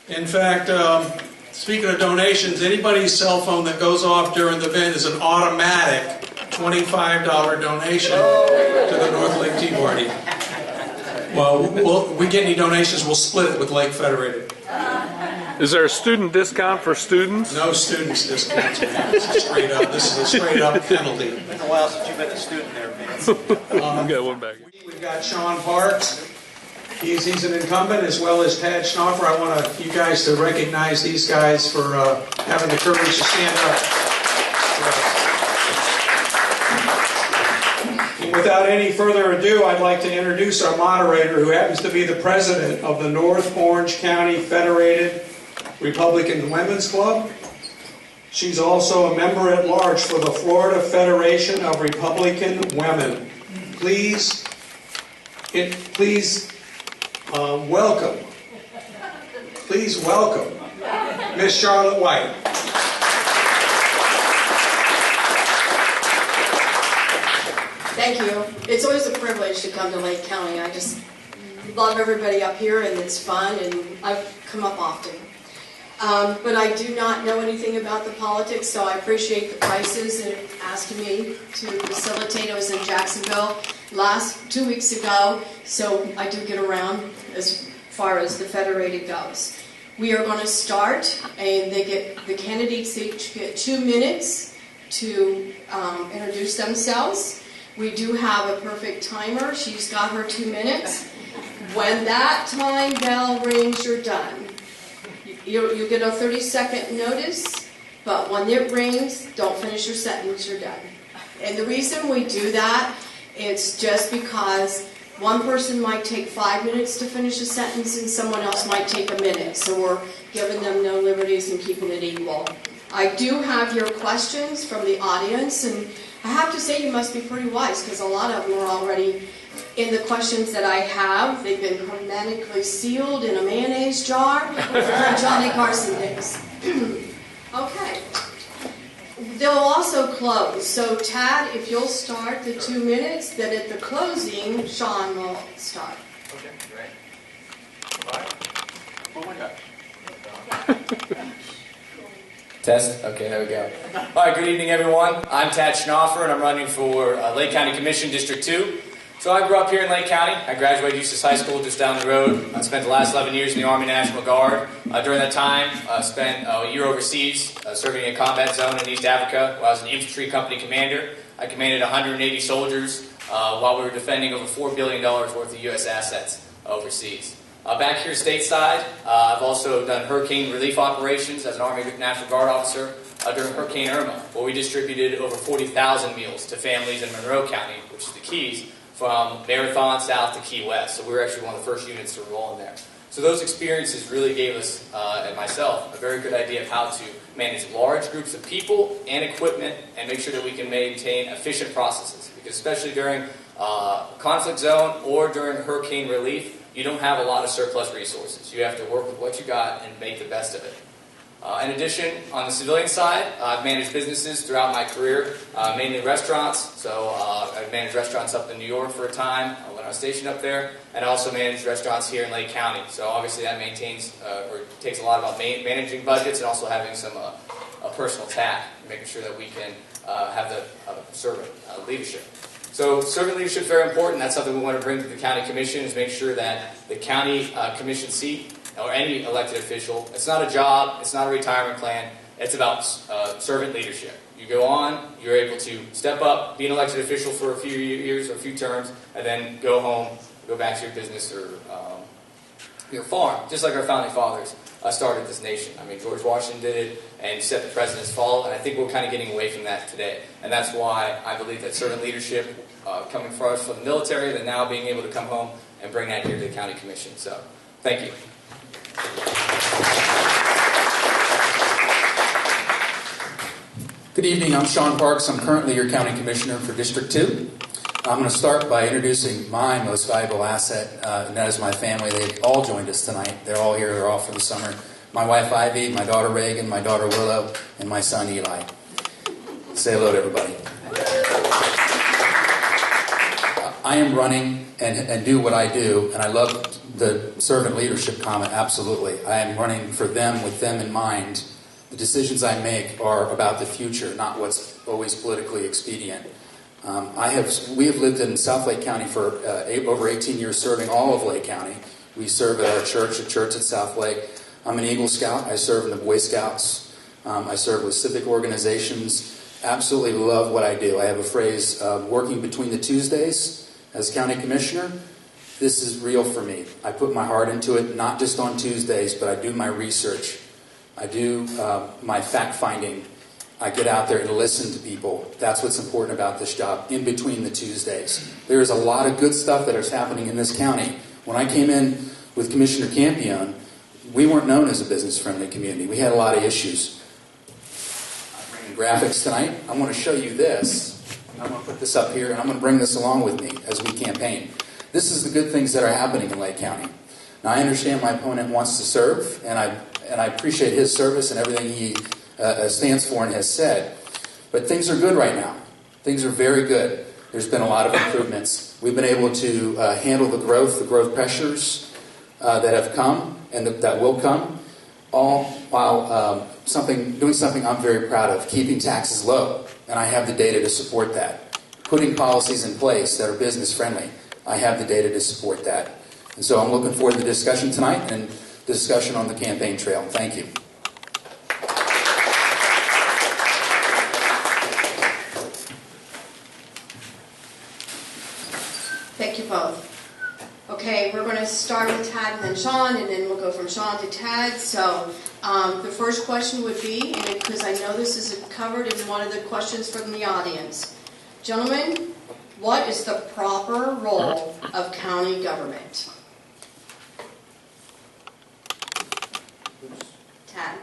In fact, speaking of donations, anybody's cell phone that goes off during the event is an automatic $25 donation to the North Lake Tea Party. Well, we get any donations, we'll split it with Lake Federated. Is there a student discount for students? No students discounts, man. This is a straight up penalty. It's been a while since you've been a student there, man. Got one back. We've got Sean Parks. He's an incumbent, as well as Tad Schnaufer. I want you guys to recognize these guys for having the courage to stand up. And without any further ado, I'd like to introduce our moderator, who happens to be the president of the North Orange County Federated Republican Women's Club. She's also a member at large for the Florida Federation of Republican Women. Please welcome Miss Charlotte White. Thank you. It's always a privilege to come to Lake County. I just love everybody up here, and it's fun, and I come up often. But I do not know anything about the politics, so I appreciate the prices and asking me to facilitate. I was in Jacksonville 2 weeks ago, so I do get around as far as the Federated goes. We are going to start, and the candidates each get 2 minutes to introduce themselves. We do have a perfect timer. She's got her 2 minutes. When that time bell rings, you're done. You get a 30-second notice, but when it rings, don't finish your sentence, you're done. And the reason we do that, it's just because one person might take 5 minutes to finish a sentence and someone else might take a minute. So we're giving them no liberties and keeping it equal. I do have your questions from the audience, and I have to say you must be pretty wise, because a lot of them are already in the questions that I have. They've been hermetically sealed in a mayonnaise jar for Johnny Carson days. Okay. They'll also close. So Tad, if you'll start the 2 minutes, then at the closing, Sean will start. Okay, great. Oh my God. Test? Okay, there we go. All right, good evening, everyone. I'm Tad Schnaufer, and I'm running for Lake County Commission, District 2. So I grew up here in Lake County. I graduated Eustis High School just down the road. I spent the last 11 years in the Army National Guard. During that time, I spent a year overseas, serving in a combat zone in East Africa, where I was an infantry company commander. I commanded 180 soldiers while we were defending over $4 billion worth of U.S. assets overseas. Back here stateside, I've also done hurricane relief operations as an Army National Guard officer during Hurricane Irma, where we distributed over 40,000 meals to families in Monroe County, which is the Keys, from Marathon South to Key West. So we were actually one of the first units to roll in there. So those experiences really gave us, and myself, a very good idea of how to manage large groups of people and equipment and make sure that we can maintain efficient processes. Because especially during conflict zone or during hurricane relief, you don't have a lot of surplus resources. You have to work with what you got and make the best of it. In addition, on the civilian side, I've managed businesses throughout my career, mainly restaurants. So I've managed restaurants up in New York for a time when I was stationed up there, and I also managed restaurants here in Lake County. So obviously that takes a lot about managing budgets and also having some personal tact, making sure that we can have the servant leadership. So servant leadership is very important. That's something we want to bring to the county commission, is make sure that the county commission seat, or any elected official, it's not a job, it's not a retirement plan, it's about servant leadership. You go on, you're able to step up, be an elected official for a few years or a few terms, and then go home, go back to your business or your farm, just like our founding fathers started this nation. I mean, George Washington did it, and set the president's fall, and I think we're kind of getting away from that today. And that's why I believe that servant leadership, coming from us from the military, then now being able to come home and bring that here to the county commission. So, thank you. Good evening, I'm Sean Parks. I'm currently your County Commissioner for District 2. I'm going to start by introducing my most valuable asset, and that is my family. They've all joined us tonight. They're all here, they're off for the summer. My wife Ivy, my daughter Reagan, my daughter Willow, and my son Eli. Say hello to everybody. I am running and do what I do, and I love the servant leadership comment, absolutely. I am running for them, with them in mind. The decisions I make are about the future, not what's always politically expedient. We have lived in South Lake County for over 18 years, serving all of Lake County. We serve at our church at South Lake. I'm an Eagle Scout. I serve in the Boy Scouts. I serve with civic organizations. Absolutely love what I do. I have a phrase, working between the Tuesdays as county commissioner. This is real for me. I put my heart into it, not just on Tuesdays, but I do my research. I do my fact-finding. I get out there and listen to people. That's what's important about this job, in between the Tuesdays. There's a lot of good stuff that is happening in this county. When I came in with Commissioner Campione, we weren't known as a business-friendly community. We had a lot of issues. I'm bringing graphics tonight. I want to show you this. I'm going to put this up here, and I'm going to bring this along with me as we campaign. This is the good things that are happening in Lake County. Now, I understand my opponent wants to serve, and I appreciate his service and everything he stands for and has said. But things are good right now. Things are very good. There's been a lot of improvements. We've been able to handle the growth pressures that have come and that will come, all while doing something I'm very proud of, keeping taxes low. And I have the data to support that. Putting policies in place that are business friendly. I have the data to support that. And so I'm looking forward to the discussion tonight and the discussion on the campaign trail. Thank you. Thank you both. Okay, we're going to start with Tad and then Sean, and then we'll go from Sean to Tad. So the first question would be, and because I know this is covered in one of the questions from the audience. Gentlemen, what is the proper role of county government? Tad.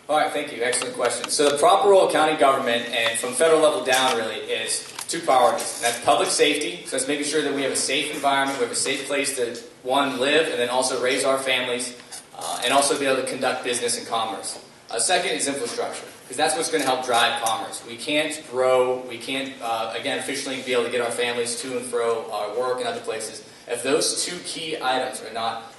All right, thank you. Excellent question. So the proper role of county government, and from federal level down really, is two priorities. And that's public safety, so that's making sure that we have a safe environment, we have a safe place to, one, live, and then also raise our families, and also be able to conduct business and commerce. Second is infrastructure, because that's what's going to help drive commerce. We can't grow, we can't, again, efficiently be able to get our families to and fro our work and other places if those two key items are not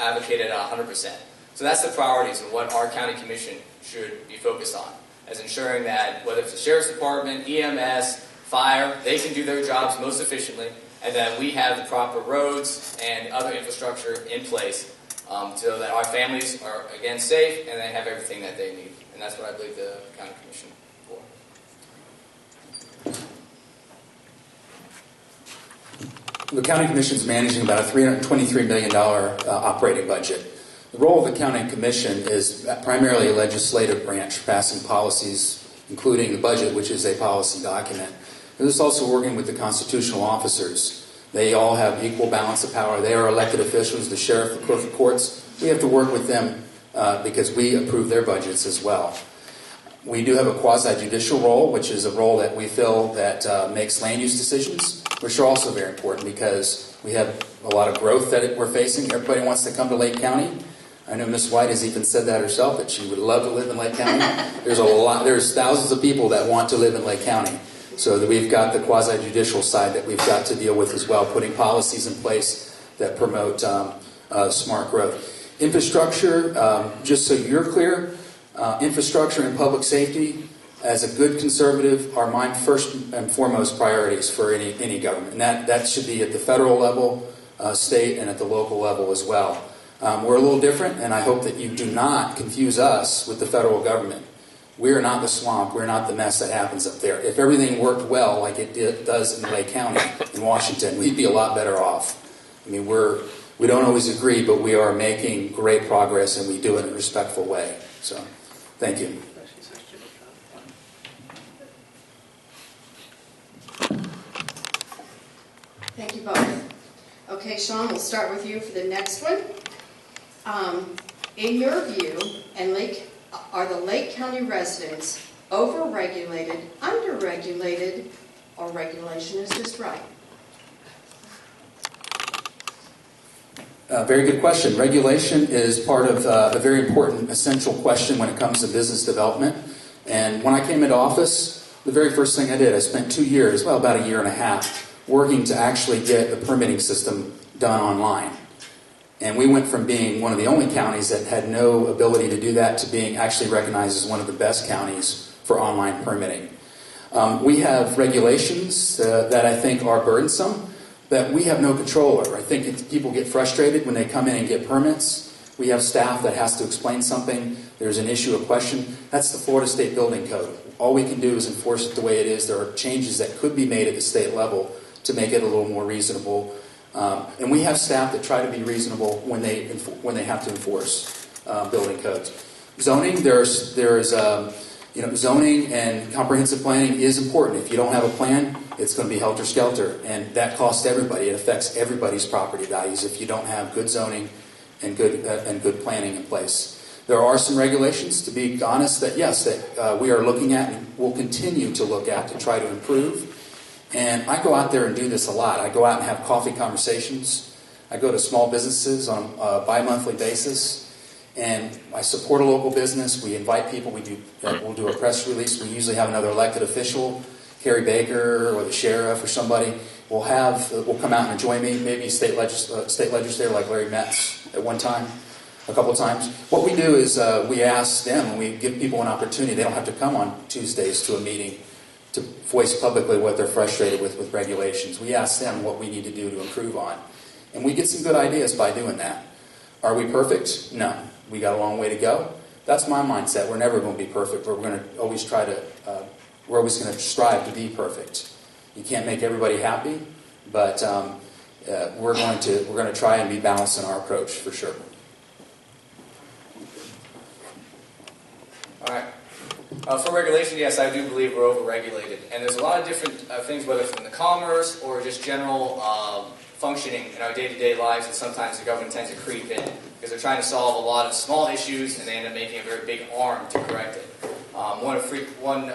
advocated 100%. So that's the priorities of what our county commission should be focused on, as ensuring that whether it's the sheriff's department, EMS, fire, they can do their jobs most efficiently, and that we have the proper roads and other infrastructure in place so that our families are, again, safe and they have everything that they need. And that's what I believe the county commission for. The county commission is managing about a $323 million operating budget. The role of the county commission is primarily a legislative branch, passing policies, including the budget, which is a policy document. This is also working with the constitutional officers. They all have equal balance of power. They are elected officials, the sheriff, the clerk of courts. We have to work with them because we approve their budgets as well. We do have a quasi-judicial role, which is a role that we feel that makes land use decisions, which are also very important because we have a lot of growth that we're facing. Everybody wants to come to Lake County. I know Ms. White has even said that herself, that she would love to live in Lake County. There's thousands of people that want to live in Lake County. So that we've got the quasi-judicial side that we've got to deal with as well, putting policies in place that promote smart growth. Infrastructure, just so you're clear, infrastructure and public safety, as a good conservative, are my first and foremost priorities for any government. And that should be at the federal level, state, and at the local level as well. We're a little different, and I hope that you do not confuse us with the federal government. We're not the swamp. We're not the mess that happens up there. If everything worked well like it does in Lake County, in Washington, we'd be a lot better off. I mean, we don't always agree, but we are making great progress, and we do it in a respectful way. So, thank you. Thank you both. Okay, Sean, we'll start with you for the next one. In your view, are the Lake County residents overregulated, underregulated, or regulation is just right? Very good question. Regulation is part of a very important, essential question when it comes to business development. And when I came into office, the very first thing I did, I spent 2 years, well, about a year and a half, working to actually get the permitting system done online. And we went from being one of the only counties that had no ability to do that to being actually recognized as one of the best counties for online permitting. We have regulations that I think are burdensome that we have no control over. I think people get frustrated when they come in and get permits. We have staff that has to explain something. There's an issue, a question. That's the Florida State Building Code. All we can do is enforce it the way it is. There are changes that could be made at the state level to make it a little more reasonable. And we have staff that try to be reasonable when they have to enforce building codes. Zoning, zoning and comprehensive planning is important. If you don't have a plan, it's going to be helter-skelter, and that costs everybody. It affects everybody's property values if you don't have good zoning and good planning in place. There are some regulations, to be honest, that we are looking at and will continue to look at to try to improve. And I go out there and do this a lot. I go out and have coffee conversations. I go to small businesses on a bi-monthly basis, and I support a local business. We invite people. We'll do a press release. We usually have another elected official, Carrie Baker or the sheriff or somebody. Will come out and enjoy me. Maybe state legislator like Larry Metz at one time, a couple of times. What we do is we ask them, and we give people an opportunity. They don't have to come on Tuesdays to a meeting to voice publicly what they're frustrated with regulations. We ask them what we need to do to improve on. And we get some good ideas by doing that. Are we perfect? No. We got a long way to go. That's my mindset. We're never going to be perfect, but we're always going to strive to be perfect. You can't make everybody happy, but we're going to try and be balanced in our approach for sure. All right. For regulation, yes, I do believe we're over-regulated. And there's a lot of different things, whether from the commerce or just general functioning in our day-to-day lives, that sometimes the government tends to creep in because they're trying to solve a lot of small issues and they end up making a very big arm to correct it. One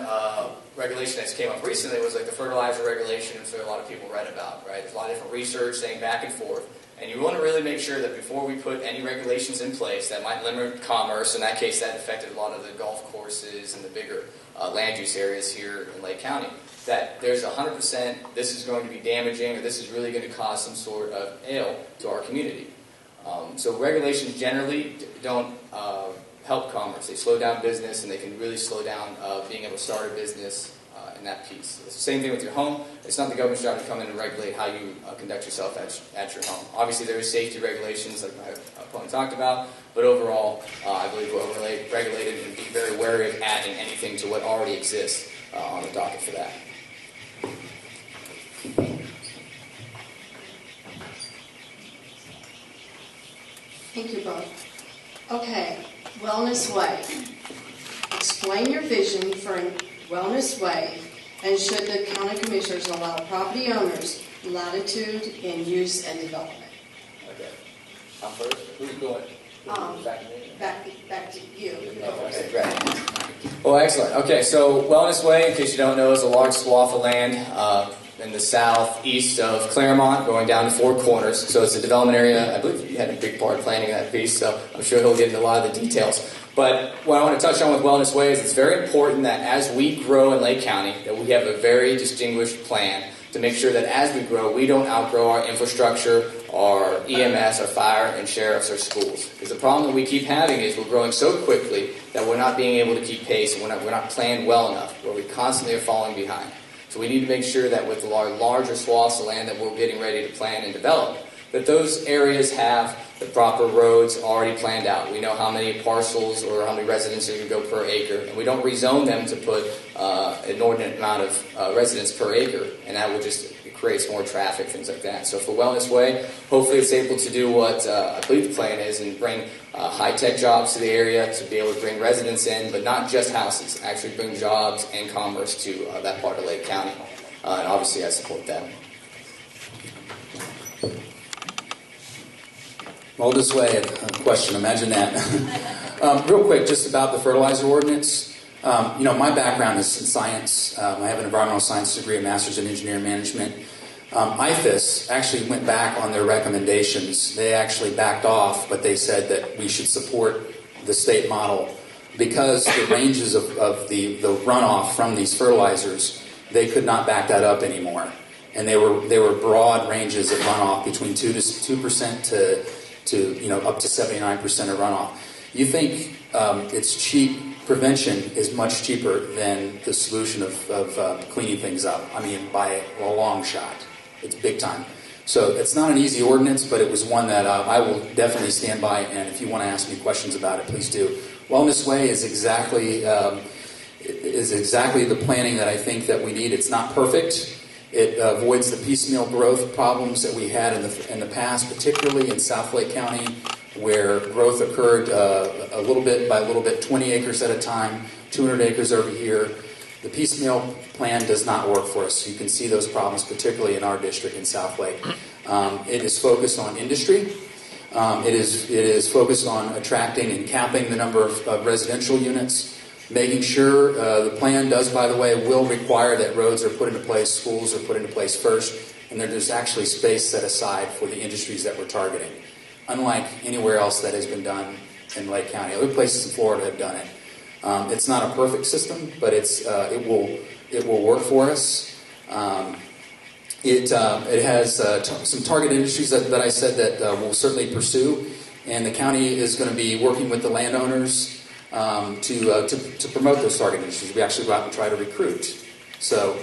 regulation that came up recently was like the fertilizer regulation, which a lot of people read about, right? There's a lot of different research saying back and forth. And you want to really make sure that before we put any regulations in place that might limit commerce, in that case that affected a lot of the golf courses and the bigger land use areas here in Lake County, that there's 100% this is going to be damaging or this is really going to cause some sort of ill to our community. So regulations generally don't help commerce. They slow down business and they can really slow down being able to start a business in that piece. It's the same thing with your home. It's not the government's job to come in and regulate how you conduct yourself at your home. Obviously, there is safety regulations like my opponent talked about, but overall, I believe we're over-regulated and be very wary of adding anything to what already exists on the docket for that. Thank you both. Okay, Wellness Way. Explain your vision for a Wellness Way, and should the county commissioners allow property owners latitude in use and development? Okay. I'm first. Who's going? Back to you. Okay, great. Well, excellent. Okay, so Wellness Way, in case you don't know, is a large swath of land in the southeast of Claremont, going down to Four Corners. So it's a development area. I believe you had a big part planning that piece, so I'm sure he'll get into a lot of the details. But what I want to touch on with Wellness Way is it's very important that as we grow in Lake County, that we have a very distinguished plan to make sure that as we grow, we don't outgrow our infrastructure, our EMS, our fire, and sheriffs, our schools. Because the problem that we keep having is we're growing so quickly that we're not being able to keep pace, and we're not planned well enough, where we constantly are falling behind. So we need to make sure that with the larger swaths of land that we're getting ready to plan and develop, that those areas have the proper roads already planned out. We know how many parcels or how many residents are going to go per acre, and we don't rezone them to put an inordinate amount of residents per acre, and that will just create more traffic, things like that. So for Wellness Way, hopefully it's able to do what I believe the plan is and bring high-tech jobs to the area, to be able to bring residents in, but not just houses, actually bring jobs and commerce to that part of Lake County. And obviously I support that. Wellness Way, a question, imagine that. Real quick, just about the fertilizer ordinance. My background is in science. I have an environmental science degree, a master's in engineering management. IFAS actually went back on their recommendations. They actually backed off, but they said that we should support the state model because the ranges of the runoff from these fertilizers, they could not back that up anymore. And they were broad ranges of runoff between 2% to up to 79% of runoff. You think it's cheap? Prevention is much cheaper than the solution of cleaning things up. I mean, by a long shot. It's big time. So it's not an easy ordinance, but it was one that I will definitely stand by. And if you want to ask me questions about it, please do. Wellness Way is exactly the planning that I think that we need. It's not perfect. It avoids the piecemeal growth problems that we had in the past, particularly in South Lake County, where growth occurred a little bit by a little bit, 20 acres at a time, 200 acres over here. The piecemeal plan does not work for us. You can see those problems, particularly in our district in South Lake. It is focused on industry. It is focused on attracting and capping the number of residential units, making sure the plan does, by the way, will require that roads are put into place, schools are put into place first, and there's actually space set aside for the industries that we're targeting, unlike anywhere else that has been done in Lake County. Other places in Florida have done it. It's not a perfect system, but it will work for us. It has some target industries that I said that we'll certainly pursue, and the county is going to be working with the landowners to promote those target industries. We actually go out and try to recruit. So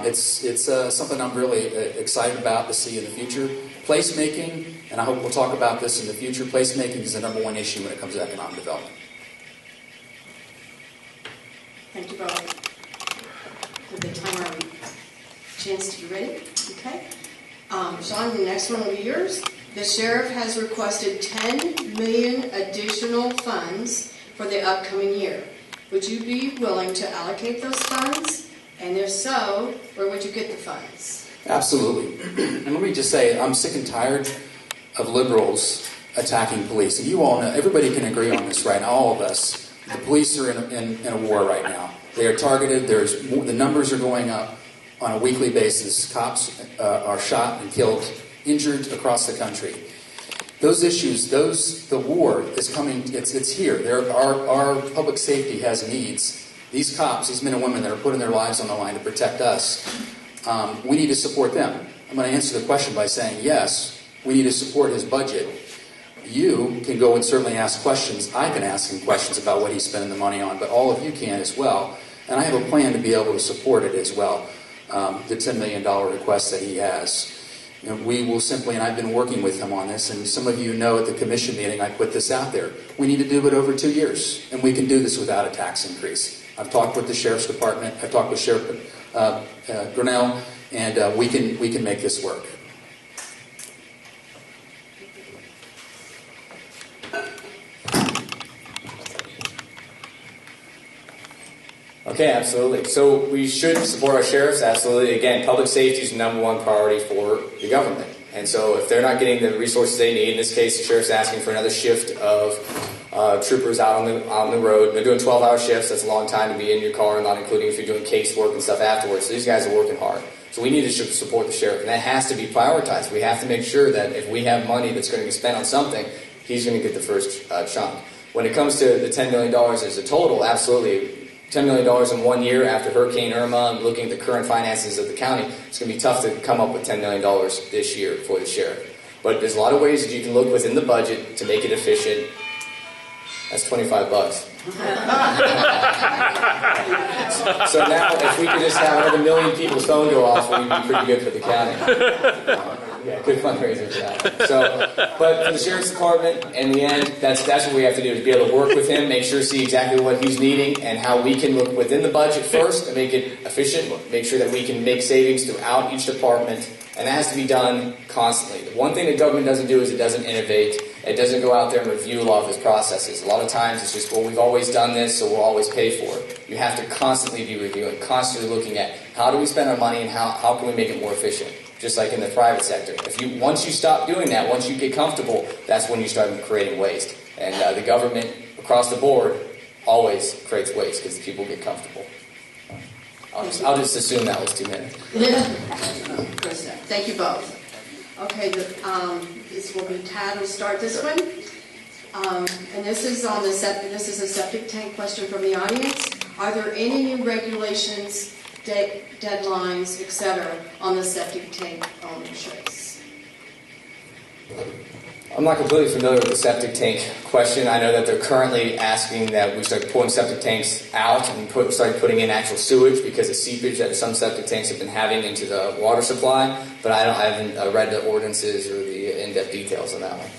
it's something I'm really excited about to see in the future. Placemaking, and I hope we'll talk about this in the future, placemaking is the number one issue when it comes to economic development. Thank you, Bob. Give the timer a chance to be ready. Okay. Sean, the next one will be yours. The sheriff has requested $10 million additional funds for the upcoming year. Would you be willing to allocate those funds? And if so, where would you get the funds? Absolutely. And let me just say, I'm sick and tired of liberals attacking police. And you all know, everybody can agree on this, right? All of us. The police are in a war right now. They are targeted. The numbers are going up on a weekly basis. Cops are shot and killed, injured across the country. Those issues, the war is coming. It's here. Our public safety has needs. These cops, these men and women that are putting their lives on the line to protect us, we need to support them. I'm going to answer the question by saying yes, we need to support his budget. You can go and certainly ask questions. I can ask him questions about what he's spending the money on, but all of you can as well. And I have a plan to be able to support it as well, the $10 million request that he has. And we will simply, and I've been working with him on this, and some of you know at the commission meeting I put this out there. We need to do it over 2 years, and we can do this without a tax increase. I've talked with the Sheriff's Department, I've talked with Sheriff Grinnell, and we can make this work. Okay, absolutely. So we should support our sheriffs, absolutely. Again, public safety is the number one priority for the government. And so if they're not getting the resources they need, in this case the sheriff's asking for another shift of troopers out on the road. They're doing 12-hour shifts. That's a long time to be in your car, not including if you're doing casework and stuff afterwards. So these guys are working hard. So we need to support the sheriff, and that has to be prioritized. We have to make sure that if we have money that's going to be spent on something, he's going to get the first chunk. When it comes to the $10 million as a total, absolutely. $10 million in 1 year after Hurricane Irma, and looking at the current finances of the county, it's going to be tough to come up with $10 million this year for the sheriff. But there's a lot of ways that you can look within the budget to make it efficient. That's $25. So now, if we could just have another 1 million people's phone go off, we'd be pretty good for the county. Yeah, good fundraiser for that. So, but for the Sheriff's Department, in the end, that's what we have to do, is be able to work with him, make sure, see exactly what he's needing, and how we can look within the budget first and make it efficient, make sure that we can make savings throughout each department, and that has to be done constantly. The one thing the government doesn't do is it doesn't innovate. It doesn't go out there and review a lot of its processes. A lot of times it's just, well, we've always done this, so we'll always pay for it. You have to constantly be reviewing, constantly looking at how do we spend our money and how can we make it more efficient. Just like in the private sector. Once you stop doing that, once you get comfortable, that's when you start creating waste. And the government across the board always creates waste because people get comfortable. I'll just assume that was 2 minutes. Thank you both. Okay, this will be Tad will start this one. And this is on the this is a septic tank question from the audience. Are there any new regulations, deadlines, etc., on the septic tank ownerships? I'm not completely familiar with the septic tank question. I know that they're currently asking that we start pulling septic tanks out and start putting in actual sewage because of seepage that some septic tanks have been having into the water supply, but I haven't read the ordinances or the in-depth details on that one.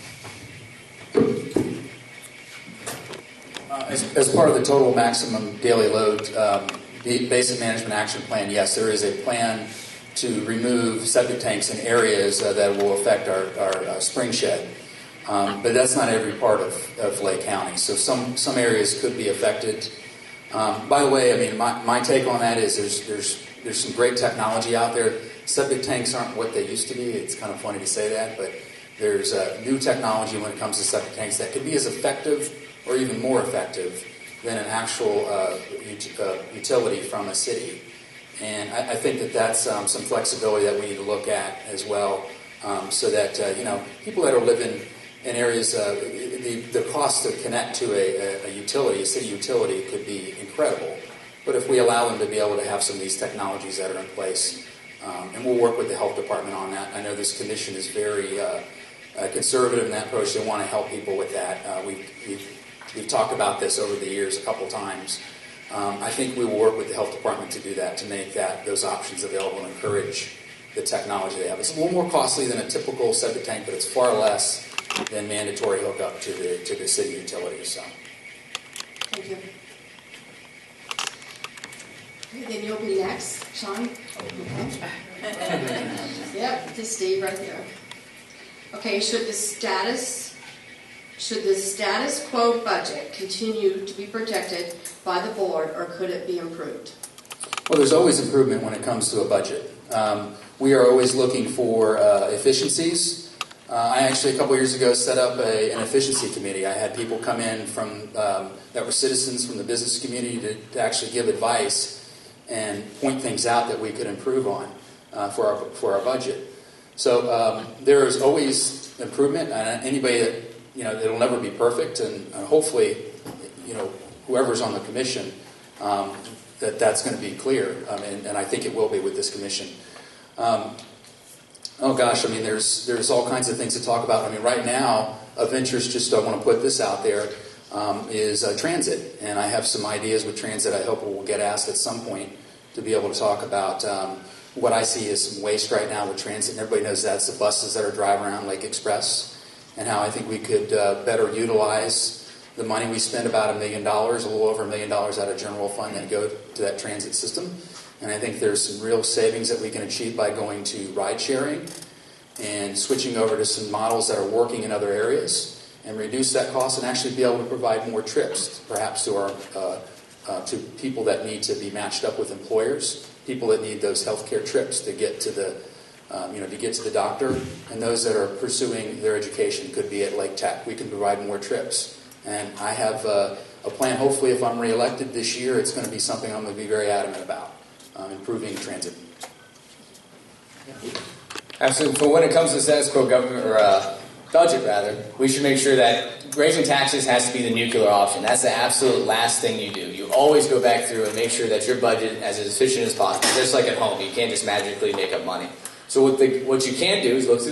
As part of the total maximum daily load basic management action plan, yes, there is a plan to remove septic tanks in areas that will affect our spring shed. But that's not every part of Lake County. So some areas could be affected. By the way, I mean, my take on that is there's some great technology out there. Septic tanks aren't what they used to be. It's kind of funny to say that, but there's new technology when it comes to septic tanks that could be as effective or even more effective than an actual utility from a city. And I think that's some flexibility that we need to look at as well, so that people that are living in areas, the cost to connect to a utility, a city utility, could be incredible. But if we allow them to be able to have some of these technologies that are in place, and we'll work with the health department on that. I know this commission is very conservative in that approach. They want to help people with that. We've talked about this over the years a couple times. I think we will work with the health department to do that, to make those options available and encourage the technology they have. It's a little more costly than a typical septic tank, but it's far less than mandatory hookup to the city utilities. So. Thank you. Okay, then you'll be next, Sean. Okay. Yep, to Steve right there. Okay, should the status quo budget continue to be protected by the board, or could it be improved? Well, there's always improvement when it comes to a budget. We are always looking for efficiencies. I actually, a couple years ago, set up an efficiency committee. I had people come in that were citizens from the business community to actually give advice and point things out that we could improve on for our budget. So there is always improvement, and anybody that it'll never be perfect, and hopefully, whoever's on the commission, that's going to be clear, and I think it will be with this commission. Oh gosh, I mean, there's all kinds of things to talk about. I mean, right now, of interest, just I want to put this out there, is transit, and I have some ideas with transit. I hope we'll get asked at some point to be able to talk about what I see as some waste right now with transit, and everybody knows that's the buses that are driving around Lake Express, and how I think we could better utilize the money we spend, about $1 million, a little over $1 million out of general fund, that go to that transit system. And I think there's some real savings that we can achieve by going to ride sharing and switching over to some models that are working in other areas, and reduce that cost and actually be able to provide more trips, perhaps to our to people that need to be matched up with employers, people that need those healthcare trips to get to the to get to the doctor, and those that are pursuing their education could be at Lake Tech. We can provide more trips. And I have a plan, hopefully if I'm reelected this year, it's going to be something I'm going to be very adamant about, improving transit. Absolutely. For when it comes to status quo government, or budget rather, we should make sure that raising taxes has to be the nuclear option. That's the absolute last thing you do. You always go back through and make sure that your budget is as efficient as possible. Just like at home, you can't just magically make up money. So what you can do is look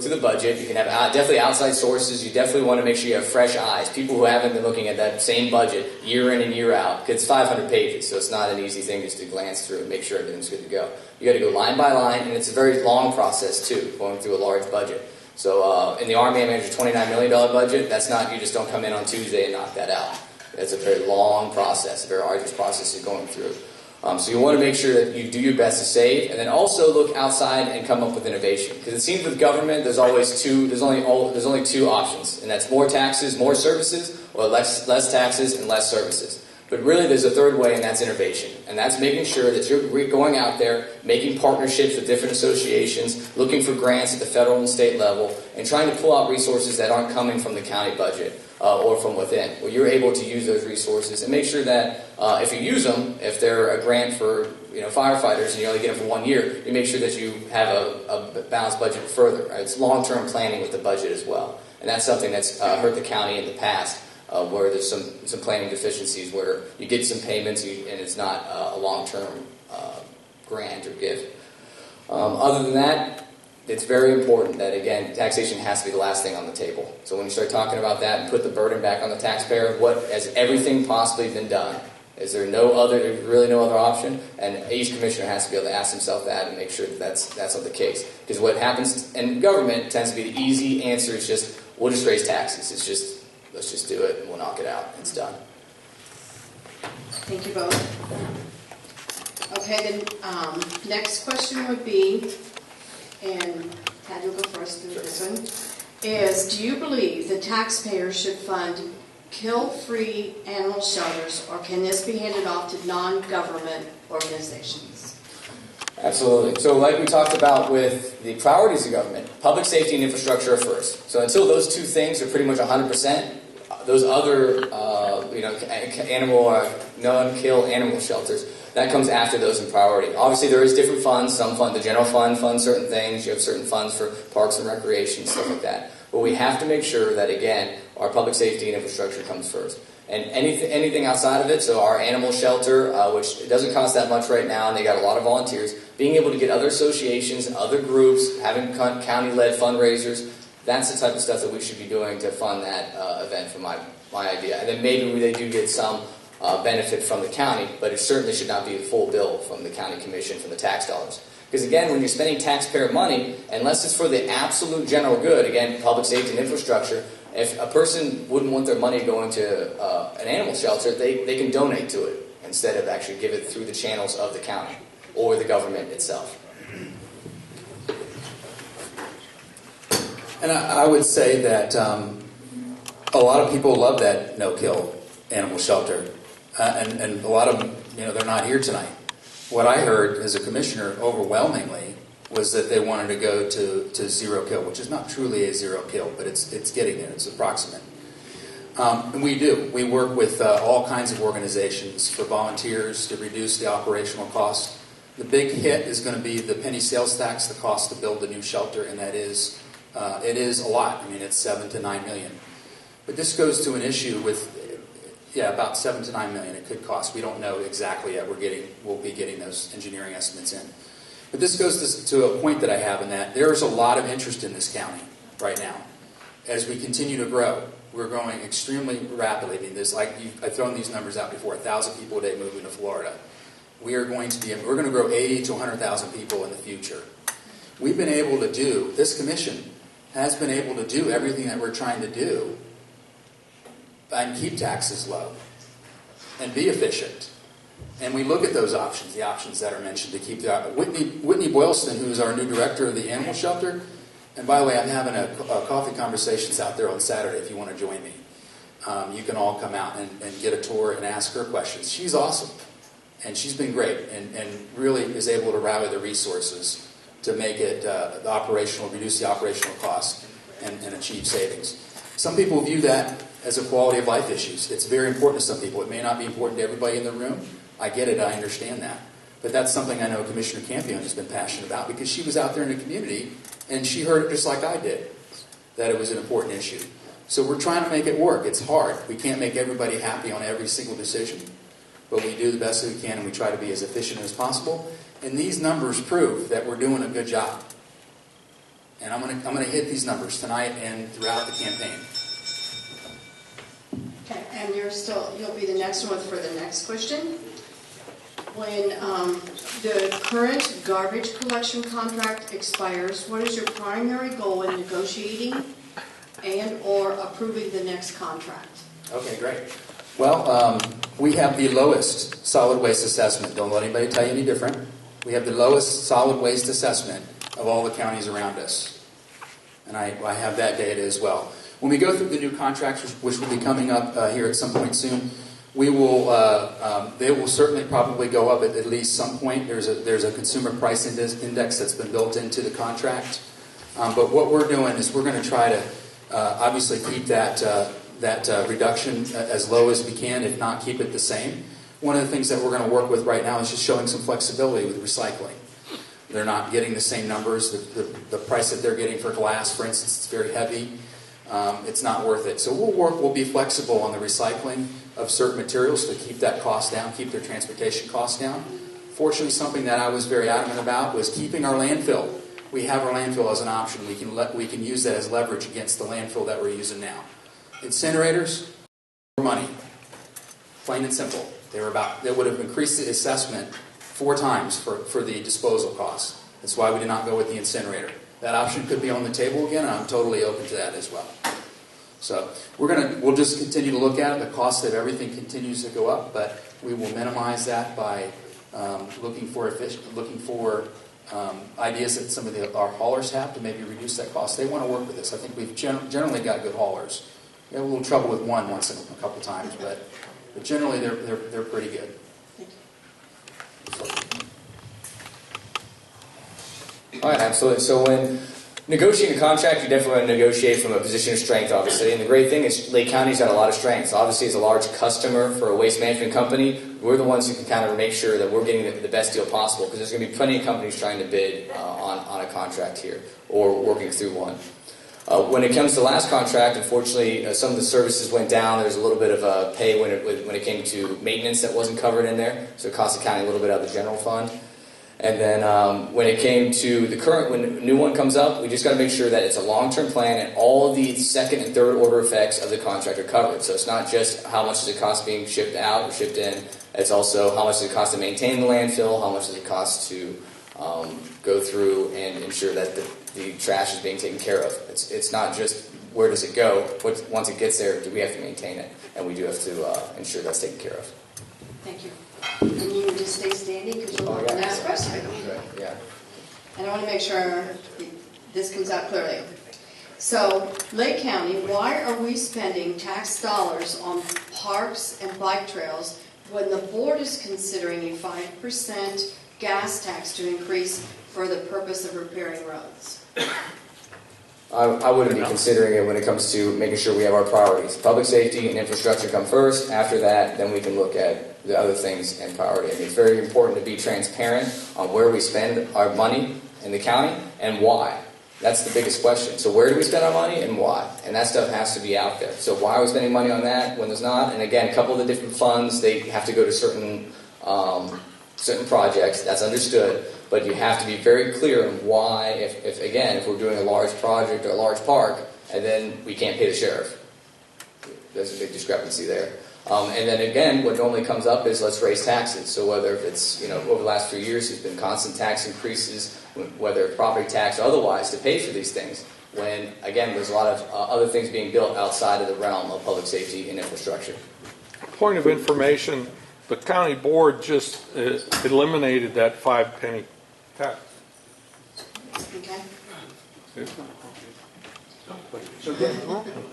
to the budget. You can have definitely outside sources. You definitely want to make sure you have fresh eyes, people who haven't been looking at that same budget year in and year out. Because it's 500 pages, so it's not an easy thing just to glance through and make sure everything's good to go. You got to go line by line, and it's a very long process too, going through a large budget. So in the Army, I manage a $29 million budget. That's not, you just don't come in on Tuesday and knock that out. It's a very long process, a very arduous process you're going through. So you want to make sure that you do your best to save, and then also look outside and come up with innovation. Because it seems with government, there's only two options, and that's more taxes, more services, or less taxes and less services. But really, there's a third way, and that's innovation. And that's making sure that you're going out there, making partnerships with different associations, looking for grants at the federal and state level, and trying to pull out resources that aren't coming from the county budget or from within. Well, you're able to use those resources and make sure that if you use them, if they're a grant for firefighters and you only get them for 1 year, you make sure that you have a balanced budget further. Right? It's long-term planning with the budget as well. And that's something that's hurt the county in the past, where there's some planning deficiencies where you get some payments and it's not a long-term grant or gift. Other than that, it's very important that, again, taxation has to be the last thing on the table. So when you start talking about that and put the burden back on the taxpayer, has everything possibly been done? Is there really no other option? And each commissioner has to be able to ask himself that and make sure that that's not the case. Because what happens in government tends to be the easy answer is just, we'll just raise taxes. It's just, let's just do it and we'll knock it out. It's done. Thank you both. Okay, then next question would be, and Pat, you'll go first through this one, is do you believe the taxpayer should fund kill-free animal shelters, or can this be handed off to non-government organizations? Absolutely. So like we talked about with the priorities of government, public safety and infrastructure are first. So until those two things are pretty much 100%, those other non-kill animal shelters, that comes after those in priority. Obviously there is different funds. Some fund, the general fund funds certain things. You have certain funds for parks and recreation, stuff like that. But we have to make sure that, again, our public safety and infrastructure comes first. And anything outside of it, so our animal shelter, which it doesn't cost that much right now, and they got a lot of volunteers, being able to get other associations, other groups, having county-led fundraisers, that's the type of stuff that we should be doing to fund that event, for my idea. And then maybe they do get some benefit from the county, but it certainly should not be the full bill from the county commission, from the tax dollars. Because again, when you're spending taxpayer money, unless it's for the absolute general good, again, public safety and infrastructure, if a person wouldn't want their money going to an animal shelter, they can donate to it instead of actually give it through the channels of the county or the government itself. And I would say that a lot of people love that no-kill animal shelter. And a lot of them, they're not here tonight. What I heard as a commissioner overwhelmingly was that they wanted to go to zero kill, which is not truly a zero kill, but it's getting there. It's approximate. And we do. We work with all kinds of organizations for volunteers to reduce the operational cost. The big hit is going to be the penny sales tax, the cost to build a new shelter, and that is, it is a lot. I mean, it's $7 to $9 million. But this goes to an issue with, about $7 to $9 million it could cost. We don't know exactly yet. We'll be getting those engineering estimates in. But this goes to a point that I have in that there's a lot of interest in this county right now. As we continue to grow, we're growing extremely rapidly. I mean, I've thrown these numbers out before, 1,000 people a day moving to Florida. We're going to grow 80 to 100,000 people in the future. We've been able to do, this commission has been able to do everything that we're trying to do and keep taxes low and be efficient. And we look at those options, the options that are mentioned to keep the... Whitney Boylston, who's our new director of the animal shelter, and by the way, I'm having a coffee conversations out there on Saturday if you want to join me. You can all come out and get a tour and ask her questions. She's awesome. And she's been great and really is able to rally the resources to make it reduce the operational cost and achieve savings. Some people view that as a quality of life issues. It's very important to some people. It may not be important to everybody in the room. I get it. I understand that. But that's something I know Commissioner Campion has been passionate about because she was out there in the community and she heard it just like I did, that it was an important issue. So we're trying to make it work. It's hard. We can't make everybody happy on every single decision, but we do the best that we can and we try to be as efficient as possible. And these numbers prove that we're doing a good job. And I'm going to hit these numbers tonight and throughout the campaign. Okay, and you'll be the next one for the next question. When the current garbage collection contract expires, what is your primary goal in negotiating and or approving the next contract? Okay, great. Well, we have the lowest solid waste assessment. Don't let anybody tell you any different. We have the lowest solid waste assessment of all the counties around us. And I have that data as well. When we go through the new contracts, which will be coming up here at some point soon, we will. They will certainly probably go up at least some point. There's a consumer price index that's been built into the contract. But what we're doing is we're going to try to obviously keep that reduction as low as we can, if not keep it the same. One of the things that we're going to work with right now is just showing some flexibility with recycling. They're not getting the same numbers. The price that they're getting for glass, for instance, is very heavy. it's not worth it. So we'll be flexible on the recycling of certain materials to keep that cost down, keep their transportation costs down. Fortunately, something that I was very adamant about was keeping our landfill. We have our landfill as an option. We can use that as leverage against the landfill that we're using now. Incinerators, more money. Plain and simple. They would have increased the assessment 4 times for the disposal costs. That's why we did not go with the incinerator. That option could be on the table again, and I'm totally open to that as well. So we'll just continue to look at it. The cost of everything continues to go up, but we will minimize that by looking for ideas that some of our haulers have to maybe reduce that cost. They want to work with us. I think we've generally got good haulers. We have a little trouble with one once in a couple times, but generally they're pretty good. All right, absolutely. So when negotiating a contract, you definitely want to negotiate from a position of strength, obviously. And the great thing is Lake County's got a lot of strengths. Obviously, as a large customer for a waste management company, we're the ones who can kind of make sure that we're getting the best deal possible, because there's going to be plenty of companies trying to bid on a contract here or working through one. When it comes to the last contract, unfortunately, some of the services went down. There's a little bit of a pay when it came to maintenance that wasn't covered in there, so it cost the county a little bit out of the general fund. And then when it came to the current, when a new one comes up, we just got to make sure that it's a long-term plan and all of the second and third order effects of the contract are covered. So it's not just how much does it cost being shipped out or shipped in. It's also how much does it cost to maintain the landfill, how much does it cost to go through and ensure that the trash is being taken care of. It's not just where does it go, once it gets there, do we have to maintain it? And we do have to ensure that's taken care of. Thank you. And you can just stay standing because you'll have to ask questions. Yeah. And I want to make sure this comes out clearly. So, Lake County, why are we spending tax dollars on parks and bike trails when the board is considering a 5% gas tax to increase for the purpose of repairing roads? I wouldn't be considering it when it comes to making sure we have our priorities. Public safety and infrastructure come first. After that, then we can look at the other things and priority. I mean, it's very important to be transparent on where we spend our money in the county and why. That's the biggest question. So where do we spend our money and why? And that stuff has to be out there. So why are we spending money on that when there's not? And again, a couple of the different funds, they have to go to certain projects. That's understood. But you have to be very clear on why, if we're doing a large project or a large park, and then we can't pay the sheriff. There's a big discrepancy there. And then again, what normally comes up is let's raise taxes. So whether if it's, over the last few years, there's been constant tax increases, whether it's property tax or otherwise, to pay for these things. When, again, there's a lot of other things being built outside of the realm of public safety and infrastructure. Point of information, the county board just eliminated that 5-penny tax. Okay.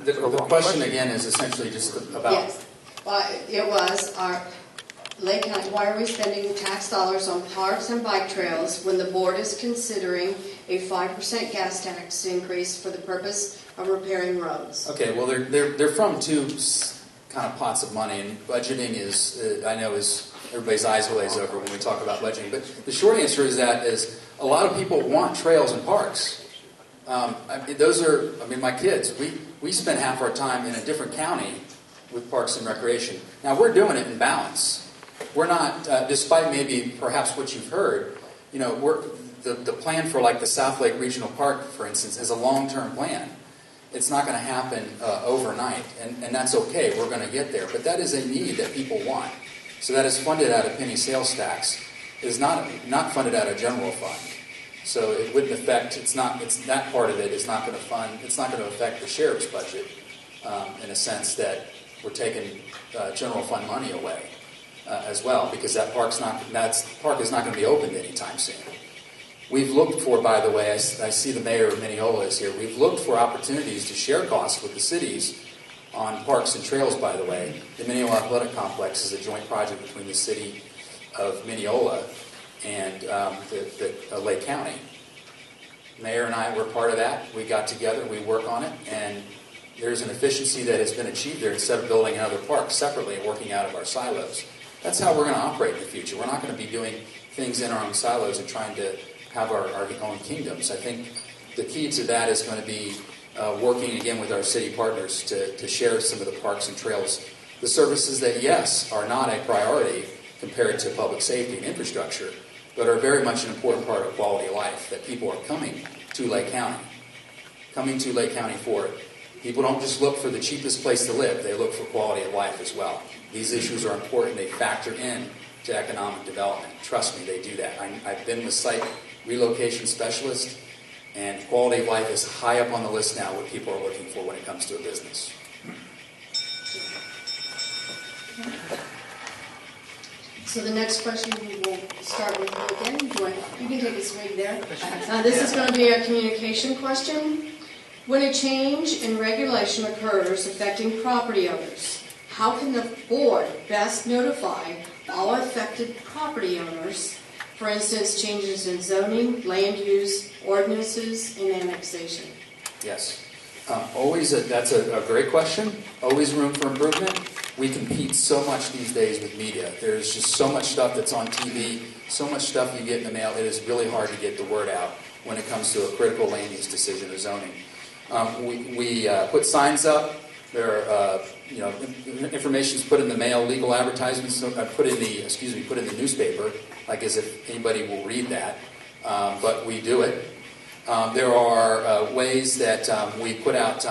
The question again is essentially just about... Yes. Well, it was our Lake County, why are we spending tax dollars on parks and bike trails when the board is considering a 5% gas tax increase for the purpose of repairing roads? Okay, well, they're from two kind of pots of money, and budgeting is, I know, is everybody's eyes glaze over when we talk about budgeting. But the short answer is that a lot of people want trails and parks. My kids, we spend half our time in a different county with parks and recreation. Now, we're doing it in balance. We're not, despite maybe perhaps what you've heard, the plan for like the South Lake Regional Park, for instance, is a long-term plan. It's not going to happen overnight, and that's okay. We're going to get there. But that is a need that people want. So that is funded out of penny sales tax. It is not funded out of general fund. So it wouldn't affect. That part of it is not going to fund. It's not going to affect the sheriff's budget in a sense that we're taking general fund money away as well, because that park is not going to be opened anytime soon. We've looked for, by the way, I see the mayor of Mineola is here. We've looked for opportunities to share costs with the cities on parks and trails, by the way. The Mineola Athletic Complex is a joint project between the city of Mineola and the Lake County. Mayor and I were part of that. We got together, we work on it, and there's an efficiency that has been achieved there instead of building another park separately and working out of our silos. That's how we're going to operate in the future. We're not going to be doing things in our own silos and trying to have our own kingdoms. I think the key to that is going to be working again with our city partners to share some of the parks and trails, the services that, yes, are not a priority compared to public safety and infrastructure, but are very much an important part of quality of life, that people are coming to Lake County for it. People don't just look for the cheapest place to live, they look for quality of life as well. These issues are important, they factor in to economic development. Trust me, they do that. I've been the site relocation specialist, and quality of life is high up on the list now what people are looking for when it comes to a business. So the next question, we will start with you again. You can take this right there. This is going to be a communication question. When a change in regulation occurs affecting property owners, how can the board best notify all affected property owners? For instance, changes in zoning, land use, ordinances, and annexation. Yes. That's a great question. Always room for improvement. We compete so much these days with media. There's just so much stuff that's on TV, so much stuff you get in the mail. It is really hard to get the word out when it comes to a critical land use decision or zoning. We put signs up. There are, information's put in the mail, legal advertisements put in the newspaper, like as if anybody will read that. But we do it. There are ways that we put out.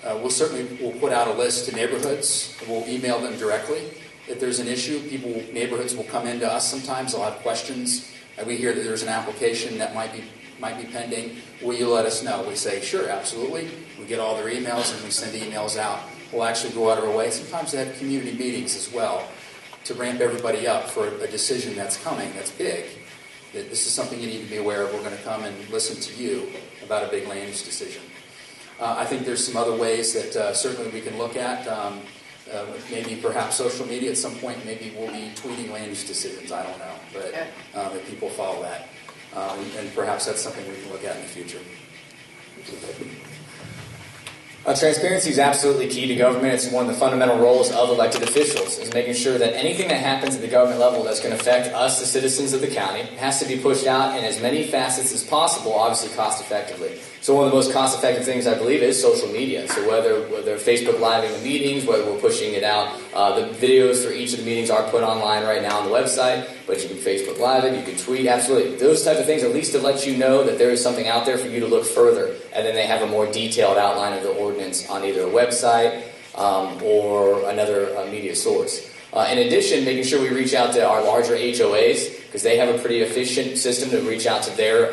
We'll put out a list to neighborhoods. We'll email them directly. If there's an issue, neighborhoods will come into us sometimes. They'll have questions. And we hear that there's an application that might be pending. Will you let us know? We say, sure, absolutely. We get all their emails and we send emails out. We'll actually go out of our way. Sometimes they have community meetings as well to ramp everybody up for a decision that's coming, that's big. That this is something you need to be aware of. We're going to come and listen to you about a big land use decision. I think there's some other ways that certainly we can look at. Maybe perhaps social media at some point. Maybe we'll be tweeting land use decisions. I don't know. But if people follow that. And perhaps that's something we can look at in the future. Transparency is absolutely key to government. It's one of the fundamental roles of elected officials, is making sure that anything that happens at the government level that's going to affect us, the citizens of the county, has to be pushed out in as many facets as possible, obviously cost effectively. So one of the most cost effective things, I believe, is social media. So whether Facebook Living the meetings, whether we're pushing it out, the videos for each of the meetings are put online right now on the website, but you can Facebook Live it, you can tweet, absolutely. Those type of things, at least to let you know that there is something out there for you to look further. And then they have a more detailed outline of the ordinance on either a website or another media source. In addition, making sure we reach out to our larger HOAs, because they have a pretty efficient system to reach out to their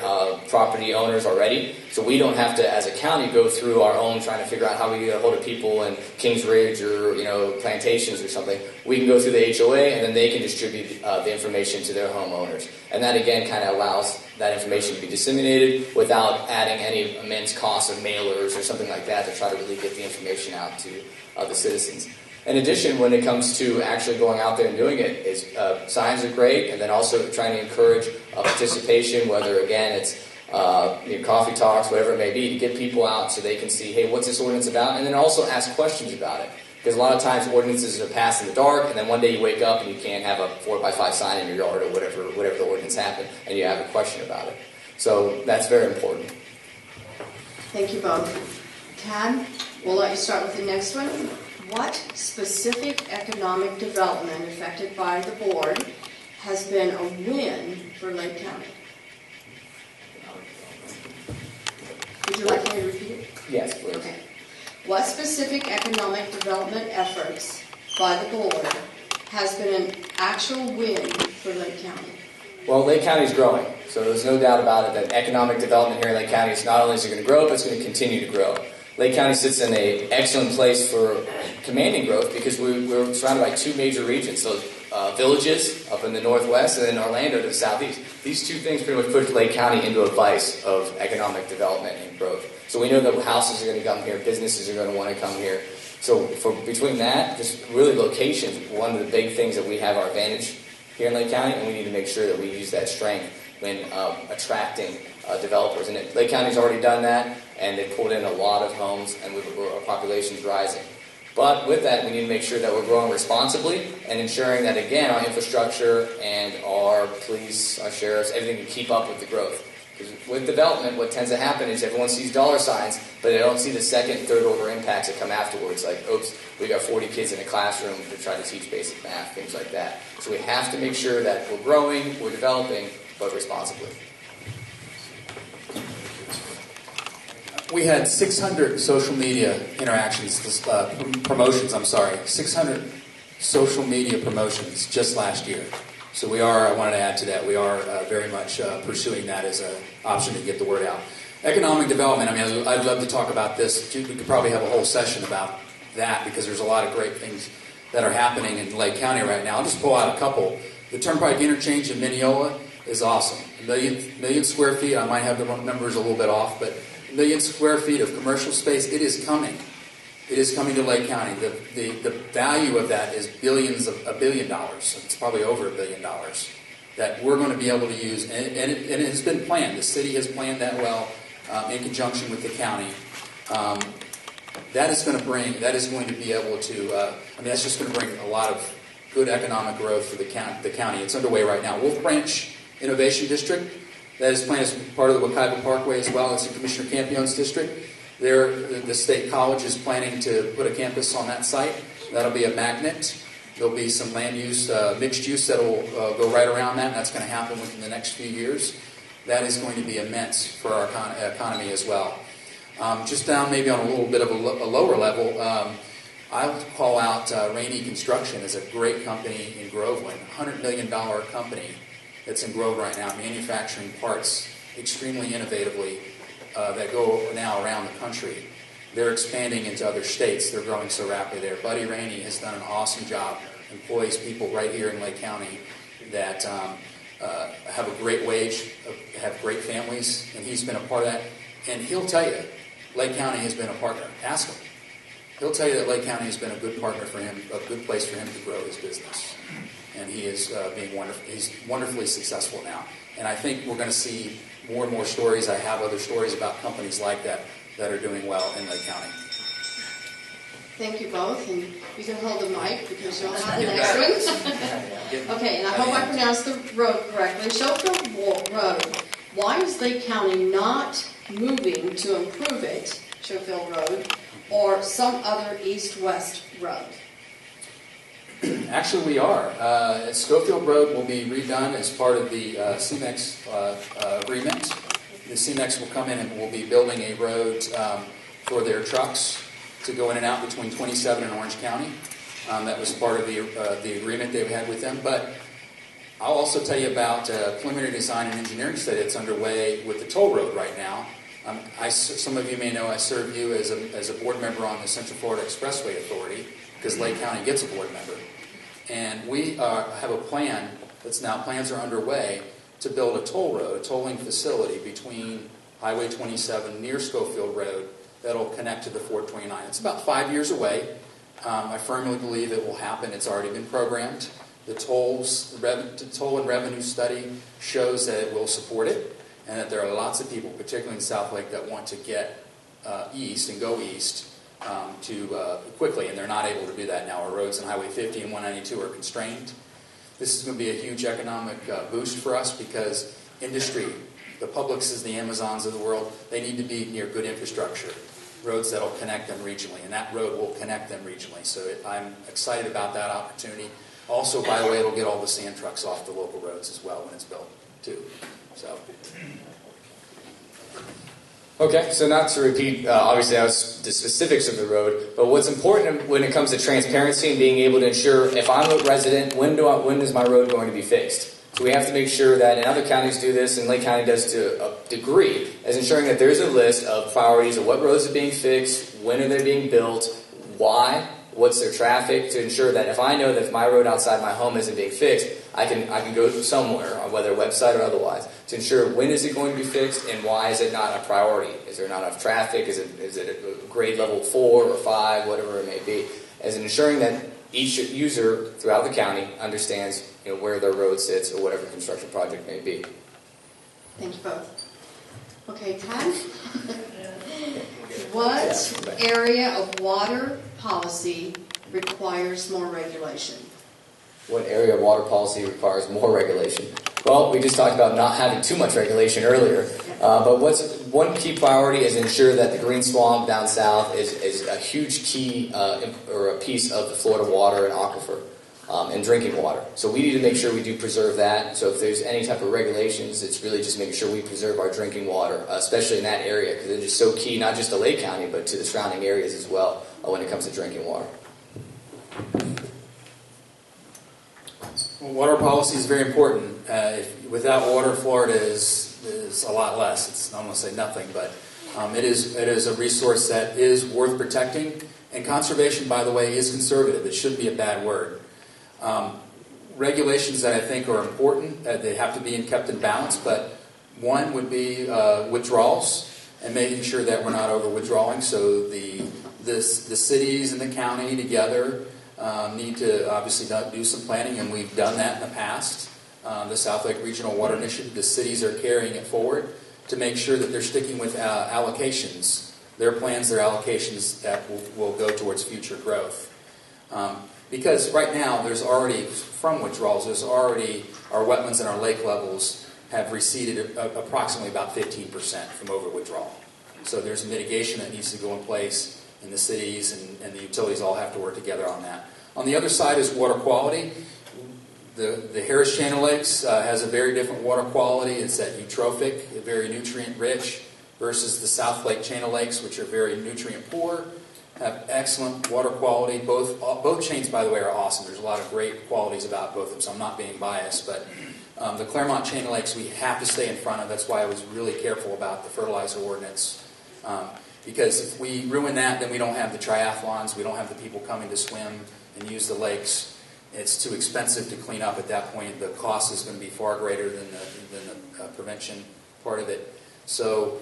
property owners already. So we don't have to, as a county, go through our own trying to figure out how we get a hold of people in Kings Ridge or plantations or something. We can go through the HOA, and then they can distribute the information to their homeowners. And that, again, kind of allows that information to be disseminated without adding any immense cost of mailers or something like that to try to really get the information out to the citizens. In addition, when it comes to actually going out there and doing it, signs are great, and then also trying to encourage participation, whether, again, it's coffee talks, whatever it may be, to get people out so they can see, hey, what's this ordinance about? And then also ask questions about it. Because a lot of times ordinances are passed in the dark, and then one day you wake up and you can't have a 4x5 sign in your yard or whatever the ordinance happened, and you have a question about it. So that's very important. Thank you both. Tad, we'll let you start with the next one. What specific economic development affected by the board has been a win for Lake County? Would you like me to repeat it? Yes, please. Okay. What specific economic development efforts by the board has been an actual win for Lake County? Well, Lake County is growing, so there's no doubt about it that economic development here in Lake County is not only is it going to grow, but it's going to continue to grow. Lake County sits in an excellent place for commanding growth because we're surrounded by two major regions, those villages up in the northwest and then Orlando to the southeast. These two things pretty much put Lake County into a vice of economic development and growth. So we know that houses are going to come here, businesses are going to want to come here. So between that, just really location is one of the big things that we have our advantage here in Lake County, and we need to make sure that we use that strength when attracting developers. And Lake County's already done that, and they've pulled in a lot of homes, and our population's rising. But with that, we need to make sure that we're growing responsibly and ensuring that, again, our infrastructure and our police, our sheriffs, everything can keep up with the growth. Because with development, what tends to happen is everyone sees dollar signs, but they don't see the second and third order impacts that come afterwards. Like, oops, we got 40 kids in a classroom to try to teach basic math, things like that. So we have to make sure that we're growing, we're developing, but responsibly. We had 600 social media interactions, promotions, 600 social media promotions just last year. So I wanted to add to that, we are very much pursuing that as an option to get the word out. Economic development, I'd love to talk about this. We could probably have a whole session about that because there's a lot of great things that are happening in Lake County right now. I'll just pull out a couple. The Turnpike Interchange in Mineola is awesome. A million square feet, I might have the numbers a little bit off, but a million square feet of commercial space, it is coming. It is coming to Lake County. The value of that is $1 billion. It's probably over $1 billion that we're going to be able to use. And it has been planned. The city has planned that well in conjunction with the county. That is going to be able to, that's just going to bring a lot of good economic growth for the county. It's underway right now. Wolf Branch Innovation District, that is planned as part of the Wekiva Parkway as well. It's in Commissioner Campion's district. The state college is planning to put a campus on that site. That'll be a magnet. There'll be some land use, mixed use that will go right around that. And that's going to happen within the next few years. That is going to be immense for our economy as well. Just down maybe on a little bit of a lower level, I'll call out Rainey Construction as a great company in Groveland, $100 million company that's in Grove right now, manufacturing parts extremely innovatively that go now around the country. They're expanding into other states. They're growing so rapidly there. Buddy Rainey has done an awesome job, employs people right here in Lake County that have a great wage, have great families, and he's been a part of that. And he'll tell you, Lake County has been a partner. Ask him. He'll tell you that Lake County has been a good partner for him, a good place for him to grow his business. And he is being wonderful. He's wonderfully successful now. And I think we're going to see more and more stories. I have other stories about companies like that that are doing well in Lake County. Thank you both, and you can hold the mic because you'll have the next one. Okay, and I hope I pronounced the road correctly. Schofield Road. Why is Lake County not moving to improve it, Schofield Road, or some other east-west road? Actually, we are. Schofield Road will be redone as part of the CMEX agreement. The CMEX will come in and will be building a road for their trucks to go in and out between 27 and Orange County. That was part of the agreement they had with them. But I'll also tell you about preliminary design and engineering study that's underway with the toll road right now. Some of you may know I serve you as a board member on the Central Florida Expressway Authority because Lake County gets a board member. And we have a plan plans are underway to build a toll road, a tolling facility between Highway 27 near Schofield Road that'll connect to the 429. It's about 5 years away. I firmly believe it will happen. It's already been programmed. The toll and revenue study shows that it will support it and that there are lots of people, particularly in South Lake, that want to get east and go east quickly, and they're not able to do that now. Our roads on Highway 50 and 192 are constrained. This is going to be a huge economic boost for us because industry, the Publix is the Amazons of the world, they need to be near good infrastructure, roads that will connect them regionally, and that road will connect them regionally. So I'm excited about that opportunity. Also, by the way, it'll get all the sand trucks off the local roads as well when it's built, too. So. Okay, so not to repeat, obviously that was the specifics of the road, but what's important when it comes to transparency and being able to ensure if I'm a resident, when is my road going to be fixed? So we have to make sure that, and other counties do this, and Lake County does to a degree, as ensuring that there's a list of priorities of what roads are being fixed, when are they being built, why, what's their traffic, to ensure that if I know that if my road outside my home isn't being fixed, I can go somewhere, whether a website or otherwise, to ensure when is it going to be fixed and why is it not a priority. Is there not enough traffic? Is it a grade level 4 or 5, whatever it may be. As in ensuring that each user throughout the county understands where their road sits or whatever construction project may be. Thank you both. Okay, Tad? What area of water policy requires more regulation? What area of water policy requires more regulation? Well, we just talked about not having too much regulation earlier, but one key priority is ensure that the green swamp down south is a huge key or a piece of the Florida water and aquifer and drinking water. So we need to make sure we do preserve that. So if there's any type of regulations, it's really just making sure we preserve our drinking water, especially in that area, because it's just so key, not just to Lake County, but to the surrounding areas as well when it comes to drinking water. Well, water policy is very important. Without water, Florida is a lot less. It's I'm going to say nothing, but it is a resource that is worth protecting. And conservation, by the way, is conservative. It shouldn't be a bad word. Regulations that I think are important, they have to be kept in balance, but one would be withdrawals and making sure that we're not over withdrawing. So the cities and the county together need to obviously do some planning, and we've done that in the past. The South Lake Regional Water Initiative, the cities are carrying it forward to make sure that they're sticking with allocations, their plans, their allocations that will go towards future growth. Because right now, there's already, from withdrawals, our wetlands and our lake levels have receded approximately about 15% from over withdrawal. So there's mitigation that needs to go in place, and the cities and the utilities all have to work together on that. On the other side is water quality. The Harris Channel Lakes has a very different water quality. It's that eutrophic, very nutrient rich, versus the South Lake Channel Lakes, which are very nutrient poor, have excellent water quality. Both chains, by the way, are awesome. There's a lot of great qualities about both of them, so I'm not being biased. But the Claremont Channel Lakes we have to stay in front of. That's why I was really careful about the fertilizer ordinance. Because if we ruin that, then we don't have the triathlons, we don't have the people coming to swim and use the lakes. It's too expensive to clean up at that point. The cost is going to be far greater than the prevention part of it. So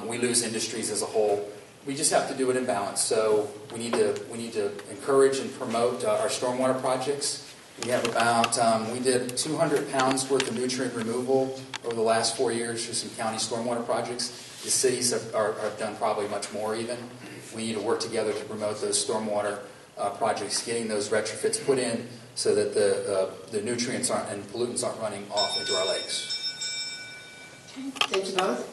we lose industries as a whole. We just have to do it in balance. So we need to encourage and promote our stormwater projects. We have about we did 200 pounds worth of nutrient removal over the last 4 years through some county stormwater projects. The cities have done probably much more even. We need to work together to promote those stormwater projects, getting those retrofits put in so that the nutrients and pollutants aren't running off into our lakes. Okay, thank you both.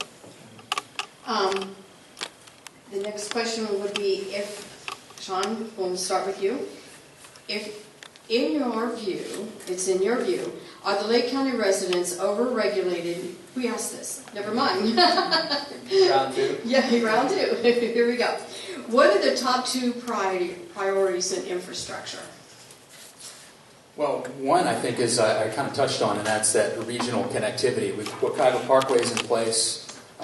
The next question would be Sean, we'll start with you. If, in your view, are the Lake County residents over-regulated? We asked this. Never mind. Round two. Yeah, round two. Here we go. What are the top two priorities in infrastructure? Well, one I think is I kind of touched on, and that's that regional connectivity. Wekiva Parkway is in place.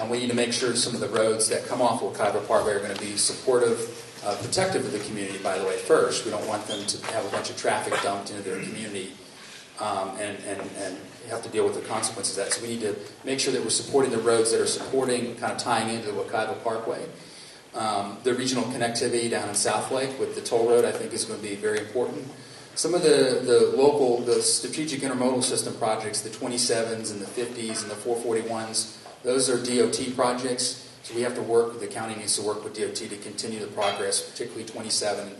We need to make sure some of the roads that come off Wekiva Parkway are going to be supportive, protective of the community, by the way, first. We don't want them to have a bunch of traffic dumped into their community and have to deal with the consequences of that. So we need to make sure that we're supporting the roads that are supporting, kind of tying into the Wekiva Parkway. The regional connectivity down in South Lake with the toll road, I think, is going to be very important. Some of the strategic intermodal system projects, the 27s and the 50s and the 441s, those are DOT projects. So we have to the county needs to work with DOT to continue the progress, particularly 27,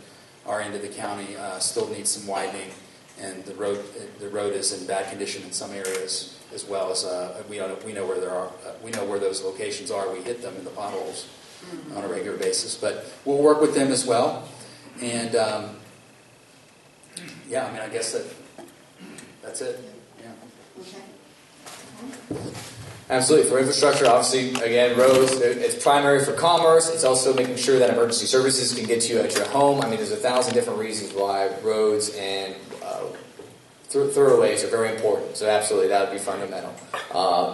our end of the county still needs some widening, and the road is in bad condition in some areas, as well as we know where those locations are. We hit them in the potholes on a regular basis, but we'll work with them as well. And yeah, I mean, I guess that's it. Yeah. Okay. Absolutely. For infrastructure, obviously, again, roads, it's primary for commerce. It's also making sure that emergency services can get to you at your home. I mean, there's 1,000 different reasons why roads and thoroughways are very important. So absolutely, that would be fundamental.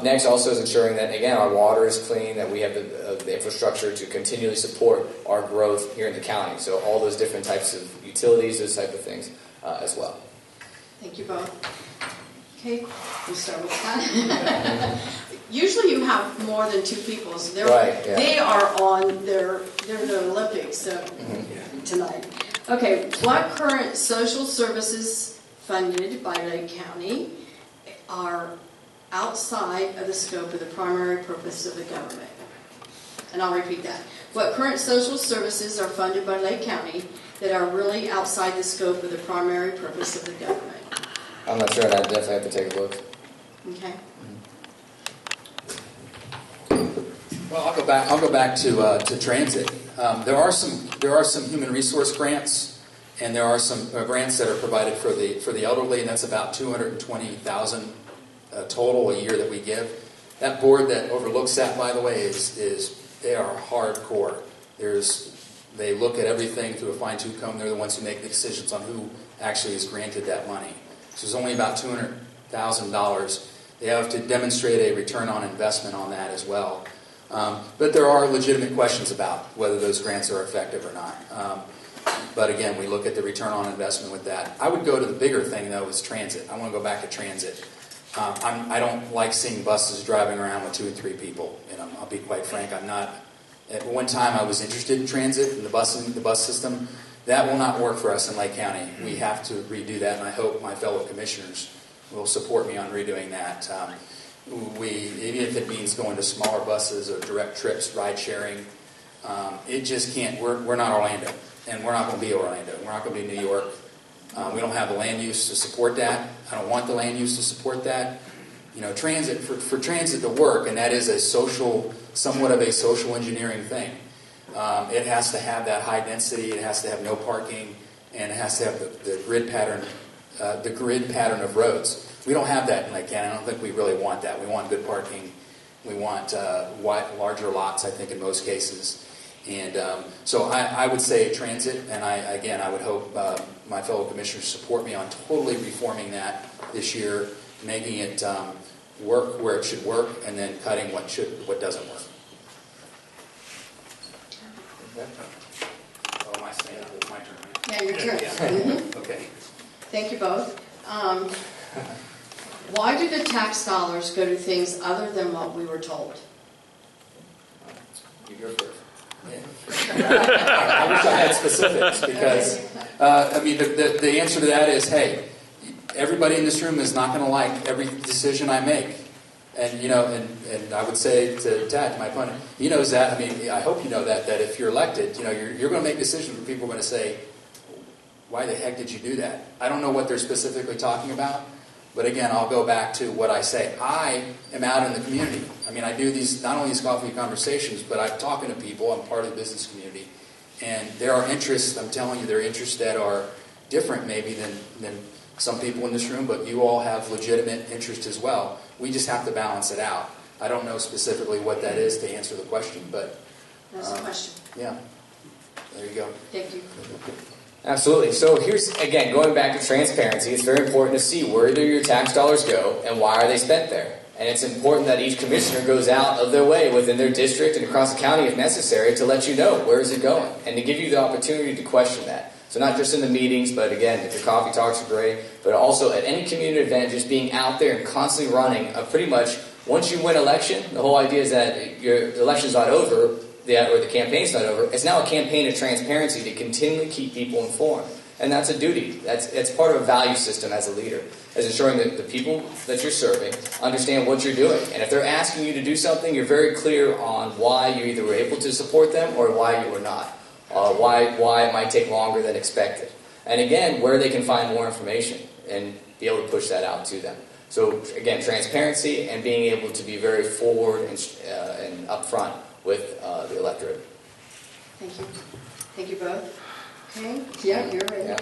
Next, also, is ensuring that, again, our water is clean, that we have the infrastructure to continually support our growth here in the county. So all those different types of utilities, those type of things as well. Thank you both. Okay, we'll start with that. Usually you have more than two people, so they are on they're in the Olympics tonight. Okay, what current social services funded by Lake County are outside of the scope of the primary purpose of the government? And I'll repeat that. What current social services are funded by Lake County that are really outside the scope of the primary purpose of the government? I'm not sure, and I definitely have to take a look. Okay. Well, I'll go back to transit. There are some human resource grants, and there are some grants that are provided for the elderly, and that's about $220,000 total a year that we give. That board that overlooks that, by the way, is they are hardcore. They look at everything through a fine-tooth comb. They're the ones who make the decisions on who actually is granted that money. So it's only about $200,000. They have to demonstrate a return on investment on that as well. But there are legitimate questions about whether those grants are effective or not. But again, we look at the return on investment with that. I would go to the bigger thing, though, is transit. I want to go back to transit. I don't like seeing buses driving around with 2 and 3 people. And I'll be quite frank, I'm not. At one time, I was interested in transit and the bus system. That will not work for us in Lake County. We have to redo that, and I hope my fellow commissioners will support me on redoing that. Even if it means going to smaller buses or direct trips, ride sharing, it just can't. We're not Orlando, and we're not going to be Orlando. We're not going to be New York. We don't have the land use to support that. I don't want the land use to support that. Transit for transit to work, and that is somewhat of a social engineering thing. It has to have that high density. It has to have no parking, and it has to have the grid pattern of roads. We don't have that in Lake County. I don't think we really want that. We want good parking. We want larger lots, I think, in most cases. And so I would say transit, and I would hope my fellow commissioners support me on totally reforming that this year, making it work where it should work, and then cutting what doesn't work. Oh, my stand up. It's my turn. Yeah, your turn. Yeah. Okay. Thank you both. Why do the tax dollars go to things other than what we were told? You go first. Yeah. I wish I had specifics because, the answer to that is, hey, everybody in this room is not going to like every decision I make. And, and I would say to Tad, my opponent, he knows that. I hope you know that if you're elected, you're going to make decisions where people are going to say, why the heck did you do that? I don't know what they're specifically talking about. But again, I'll go back to what I say. I am out in the community. I do not only these coffee conversations, but I'm talking to people. I'm part of the business community. And there are interests, I'm telling you, there are interests that are different maybe than some people in this room, but you all have legitimate interest as well. We just have to balance it out. I don't know specifically what that is to answer the question, but... That's the question. Yeah. There you go. Thank you. Absolutely. So here's, again, going back to transparency, it's very important to see where do your tax dollars go and why are they spent there. And it's important that each commissioner goes out of their way within their district and across the county if necessary to let you know where is it going and to give you the opportunity to question that. So not just in the meetings, but again, the coffee talks are great, but also at any community event, just being out there and constantly running. Pretty much, once you win election, the whole idea is that your election's not over, or the campaign's not over. It's now a campaign of transparency to continually keep people informed. And that's a duty. It's part of a value system as a leader, is ensuring that the people that you're serving understand what you're doing. And if they're asking you to do something, you're very clear on why you either were able to support them or why you were not. Why it might take longer than expected. And again, where they can find more information and be able to push that out to them. So again, transparency and being able to be very forward and upfront with the electorate. Thank you. Thank you both. Okay. Yeah, you're ready. Yeah.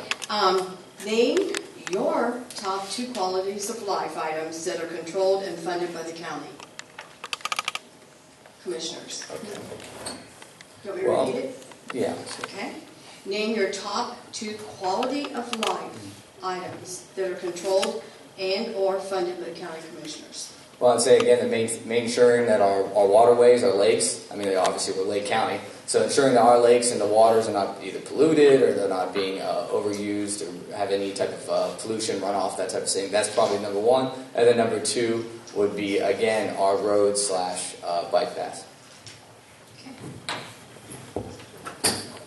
Name your top 2 qualities of life items that are controlled and funded by the county. Commissioners. Okay. You want me to repeat it? Yeah. Okay. Name your top 2 quality of life items that are controlled and or funded by the county commissioners. Well, I'd say again, ensuring that our waterways, our lakes, obviously we're Lake County, so ensuring that our lakes and the waters are not either polluted or they're not being overused or have any type of pollution, runoff, that type of thing. That's probably number 1. And then number 2 would be, again, our roads / bike paths.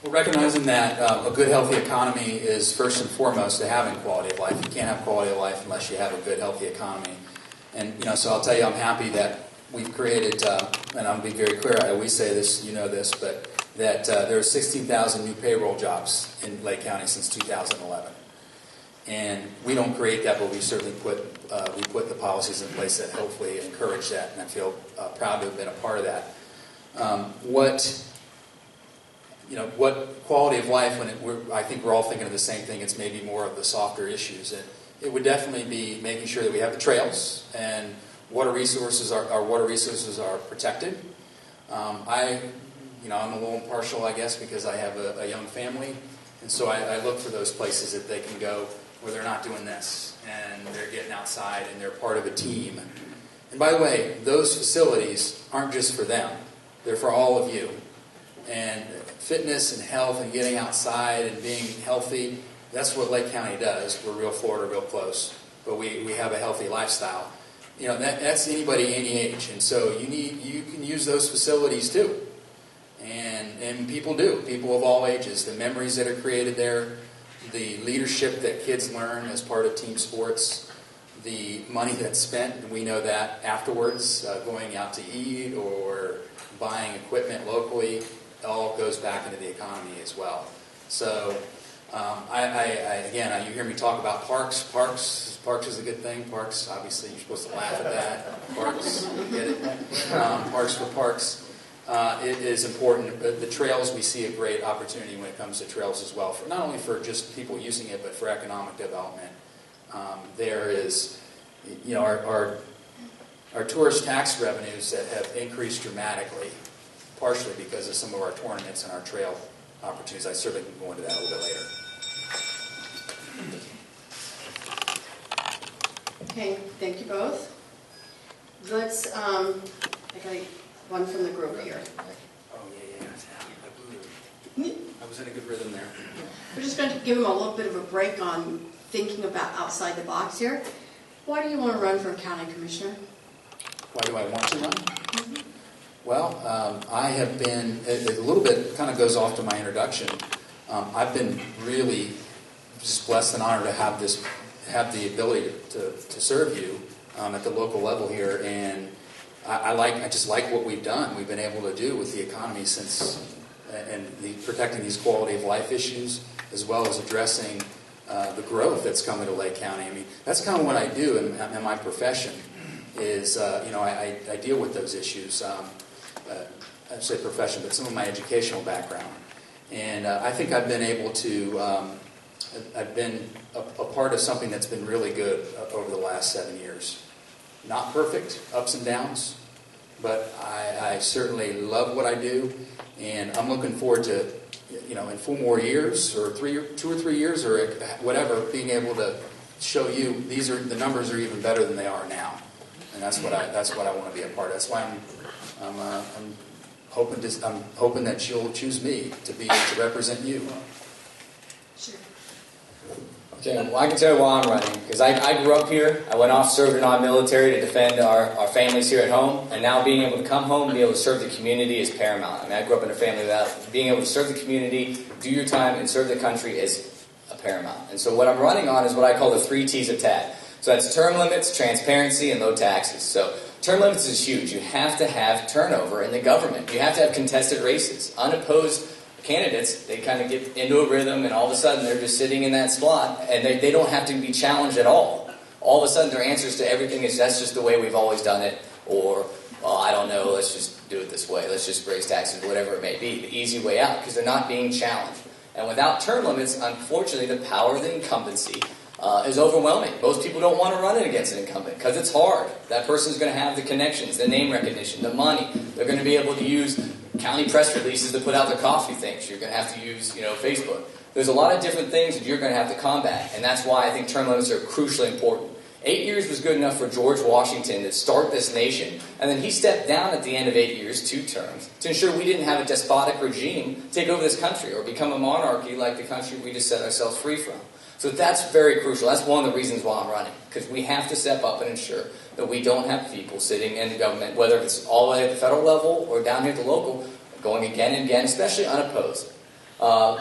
Well, recognizing that a good, healthy economy is first and foremost to having quality of life. You can't have quality of life unless you have a good, healthy economy. And, so I'll tell you, I'm happy that we've created, and I'll be very clear, I always say this, you know this, but that there are 16,000 new payroll jobs in Lake County since 2011. And we don't create that, but we certainly put the policies in place that hopefully encourage that, and I feel proud to have been a part of that. What quality of life, I think we're all thinking of the same thing, it's maybe more of the softer issues. And it would definitely be making sure that we have the trails and water resources are protected. I'm a little impartial, I guess, because I have a young family, and so I look for those places that they can go where they're not doing this, and they're getting outside, and they're part of a team. And by the way, those facilities aren't just for them. They're for all of you. And fitness and health and getting outside and being healthy, that's what Lake County does. We're real Florida, real close, but we have a healthy lifestyle. That's anybody, any age, and so you can use those facilities too. And people do. People of all ages. The memories that are created there, the leadership that kids learn as part of team sports, the money that's spent, and we know that afterwards, going out to eat or buying equipment locally, all goes back into the economy as well. So, again, you hear me talk about parks. Parks is a good thing. Parks, obviously, you're supposed to laugh at that. Parks, you get it? Parks for parks. It is important. The trails, we see a great opportunity when it comes to trails as well, not only for just people using it, but for economic development. There is, our tourist tax revenues that have increased dramatically, partially because of some of our tournaments and our trail opportunities. I certainly can go into that a little bit later. Okay, thank you both. Let's, I got one from the group here. Oh, yeah. I was in a good rhythm there. We're just going to give them a little bit of a break on thinking about outside the box here. Why do you want to run for county commissioner? Why do I want to run? Well, I have been, a little bit kind of goes off to my introduction. I've been really just blessed and honored to have the ability to serve you at the local level here, and I just like what we've done. We've been able to do with the economy protecting these quality of life issues, as well as addressing the growth that's coming to Lake County. I mean, that's kind of what I do in my profession. Is I deal with those issues. I'd say profession, but some of my educational background, and I think I've been able to. I've been a part of something that's been really good over the last 7 years. Not perfect, ups and downs, but I certainly love what I do, and I'm looking forward to, in 4 more years, or 2 or 3 years, or whatever, being able to show you the numbers are even better than they are now, and that's what I want to be a part of. That's why I'm hoping that you'll choose me to represent you. Sure. Okay, well, I can tell you why I'm running, because I grew up here. I went off, served in our military to defend our families here at home, and now being able to come home and be able to serve the community is paramount. I mean, I grew up in a family that being able to serve the community, do your time, and serve the country is a paramount. And so what I'm running on is what I call the 3 T's of TAG. So that's term limits, transparency, and low taxes. So term limits is huge. You have to have turnover in the government. You have to have contested races. Unopposed candidates, they kind of get into a rhythm, and all of a sudden they're just sitting in that slot, and they don't have to be challenged at all. All of a sudden their answers to everything is, that's just the way we've always done it, or, well, I don't know, let's just do it this way, let's just raise taxes, whatever it may be, the easy way out, because they're not being challenged. And without term limits, unfortunately, the power of the incumbency is overwhelming. Most people don't want to run it against an incumbent because it's hard. That person's going to have the connections, the name recognition, the money. They're going to be able to use county press releases to put out their coffee things. You're going to have to use, Facebook. There's a lot of different things that you're going to have to combat, and that's why I think term limits are crucially important. 8 years was good enough for George Washington to start this nation, and then he stepped down at the end of 8 years, 2 terms, to ensure we didn't have a despotic regime take over this country or become a monarchy like the country we just set ourselves free from. So that's very crucial. That's one of the reasons why I'm running, because we have to step up and ensure that we don't have people sitting in the government, whether it's all the way at the federal level or down here at the local, going again and again, especially unopposed.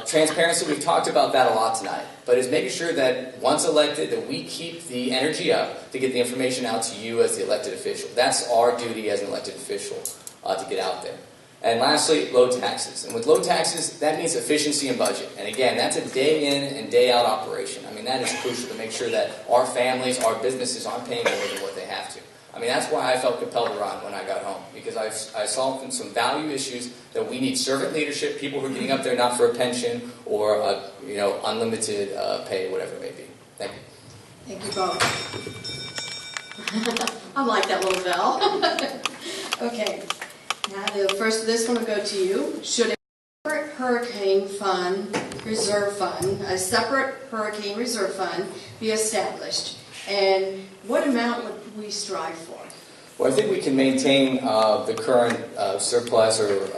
Transparency, we've talked about that a lot tonight, but it's making sure that once elected, that we keep the energy up to get the information out to you as the elected official. That's our duty as an elected official, to get out there. And lastly, low taxes. And with low taxes, that means efficiency and budget. And again, that's a day in and day out operation. I mean, that is crucial to make sure that our families, our businesses aren't paying more than what they have to. I mean, that's why I felt compelled to run when I got home, because I saw some value issues that we need servant leadership, people who are getting up there not for a pension or unlimited pay, whatever it may be. Thank you. Thank you both. I like that little bell. Okay. Now, this one will go to you. Should a separate hurricane reserve fund be established? And what amount would we strive for? Well, I think we can maintain the current surplus or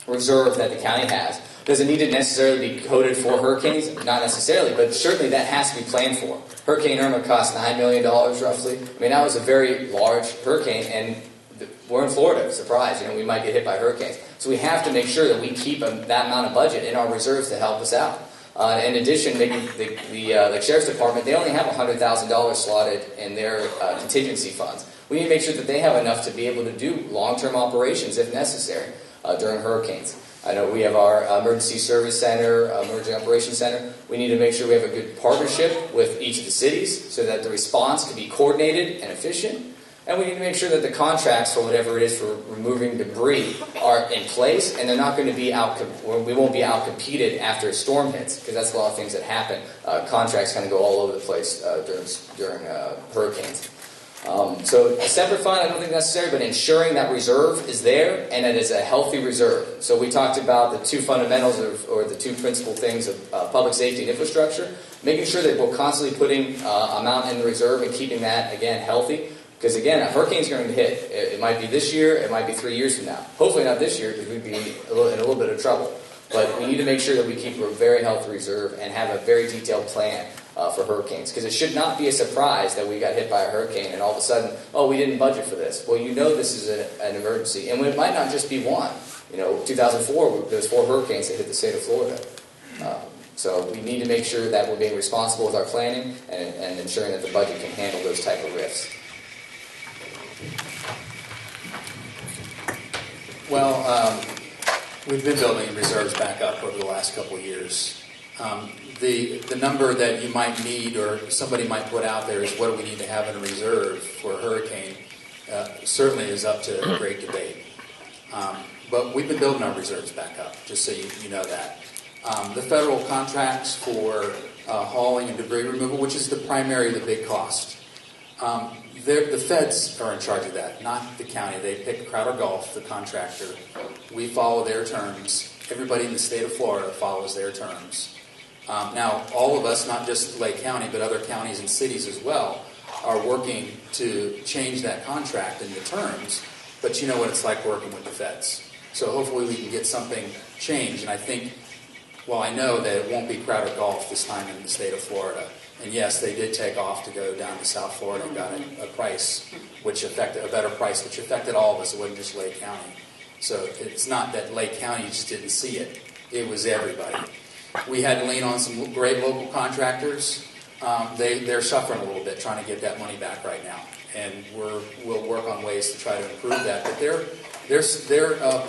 reserve that the county has. Does it need to necessarily be coded for hurricanes? Not necessarily, but certainly that has to be planned for. Hurricane Irma cost $9 million roughly. I mean, that was a very large hurricane, and we're in Florida, surprise, we might get hit by hurricanes. So we have to make sure that we keep that amount of budget in our reserves to help us out. In addition, the Sheriff's Department, they only have $100,000 slotted in their contingency funds. We need to make sure that they have enough to be able to do long-term operations if necessary during hurricanes. I know we have our Emergency Service Center, Emergency Operations Center. We need to make sure we have a good partnership with each of the cities so that the response can be coordinated and efficient. And we need to make sure that the contracts for whatever it is for removing debris are in place, and they're not going to be we won't be out-competed after a storm hits, because that's a lot of things that happen. Contracts kind of go all over the place during hurricanes. So a separate fund, I don't think necessary, but ensuring that reserve is there and it is a healthy reserve. So we talked about the two fundamentals or the two principal things of public safety and infrastructure, making sure that we're constantly putting amount in the reserve and keeping that, again, healthy. Because again, a hurricane's going to hit. It might be this year, it might be 3 years from now. Hopefully not this year, because we'd be in a little bit of trouble. But we need to make sure that we keep a very healthy reserve and have a very detailed plan for hurricanes. Because it should not be a surprise that we got hit by a hurricane and all of a sudden, we didn't budget for this. Well, this is an emergency. And it might not just be one. 2004, there was 4 hurricanes that hit the state of Florida. So we need to make sure that we're being responsible with our planning and ensuring that the budget can handle those type of risks. Well, we've been building reserves back up over the last couple of years. The number that you might need or somebody might put out there is what do we need to have in a reserve for a hurricane certainly is up to a great debate. But we've been building our reserves back up, just so you know that. The federal contracts for hauling and debris removal, which is the big cost. The feds are in charge of that, not the county. They pick Crowder Gulf, the contractor. We follow their terms. Everybody in the state of Florida follows their terms. Now, all of us, not just Lake County, but other counties and cities as well, are working to change that contract and the terms. But you know what it's like working with the feds. So hopefully we can get something changed. And I think, I know that it won't be Crowder Gulf this time in the state of Florida. And yes, they did take off to go down to South Florida and got a price, a better price, which affected all of us. It wasn't just Lake County. So it's not that Lake County just didn't see it. It was everybody. We had to lean on some great local contractors. They're suffering a little bit trying to get that money back right now. And we'll work on ways to try to improve that. But they're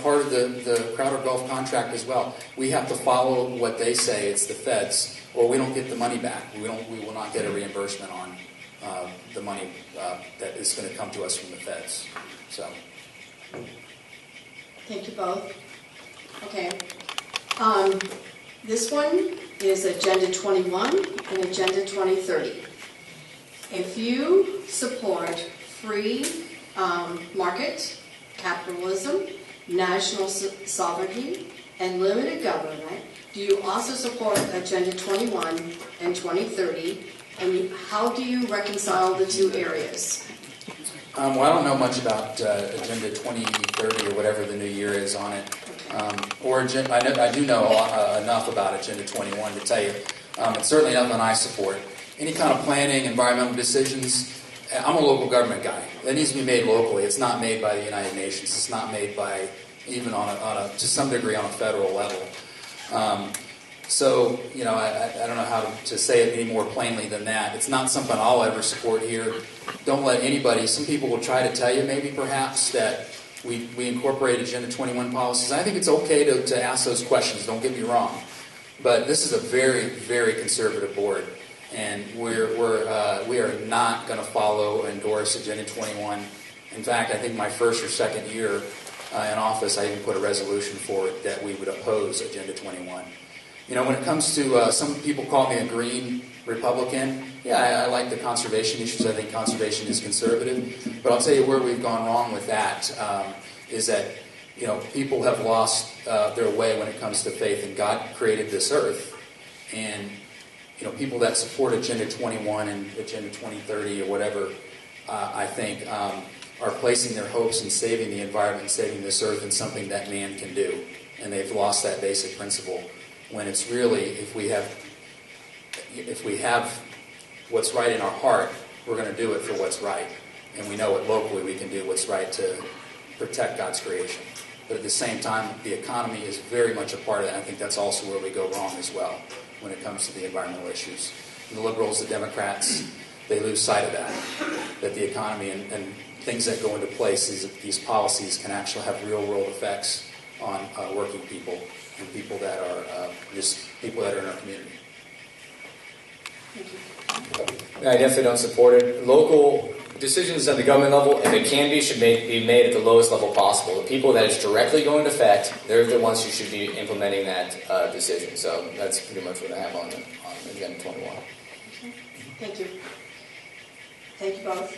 part of the Crowder Gulf contract as well. We have to follow what they say. It's the feds. Or we don't get the money back. We will not get a reimbursement on the money that is going to come to us from the feds. So, thank you both. Okay. This one is Agenda 21 and Agenda 2030. If you support free market, capitalism, national sovereignty, and limited government, do you also support Agenda 21 and 2030? And how do you reconcile the two areas? I don't know much about Agenda 2030 or whatever the new year is on it. I do know enough about Agenda 21 to tell you. It's certainly nothing I support. Any kind of planning, environmental decisions, I'm a local government guy. That needs to be made locally. It's not made by the United Nations. It's not made by even to some degree on a federal level. I don't know how to say it any more plainly than that. It's not something I'll ever support here. Don't let anybody, some people will try to tell you maybe perhaps that We incorporate Agenda 21 policies. I think it's okay to ask those questions, don't get me wrong. But this is a very, very conservative board, and we are not going to follow or endorse Agenda 21. In fact, I think my first or second year in office, I even put a resolution forward that we would oppose Agenda 21. You know, when it comes to, some people call me a green Republican. Yeah, I like the conservation issues. I think conservation is conservative. But I'll tell you where we've gone wrong with that is that, you know, people have lost their way when it comes to faith, and God created this earth. And, you know, people that support Agenda 21 and Agenda 2030 or whatever, I think, are placing their hopes in saving the environment, saving this earth, in something that man can do. And they've lost that basic principle, when it's really, if we have what's right in our heart, we're going to do it for what's right. And we know it locally, we can do what's right to protect God's creation. But at the same time, the economy is very much a part of that. I think that's also where we go wrong as well when it comes to the environmental issues. And the liberals, the Democrats, they lose sight of that the economy and things that go into place, these policies can actually have real-world effects on working people and people that are just people that are in our community. I definitely don't support it. Local decisions at the government level, if it can be, should be made at the lowest level possible. The people that it's directly going to affect, they're the ones who should be implementing that decision. So that's pretty much what I have on Agenda 21. Okay. Thank you. Thank you both.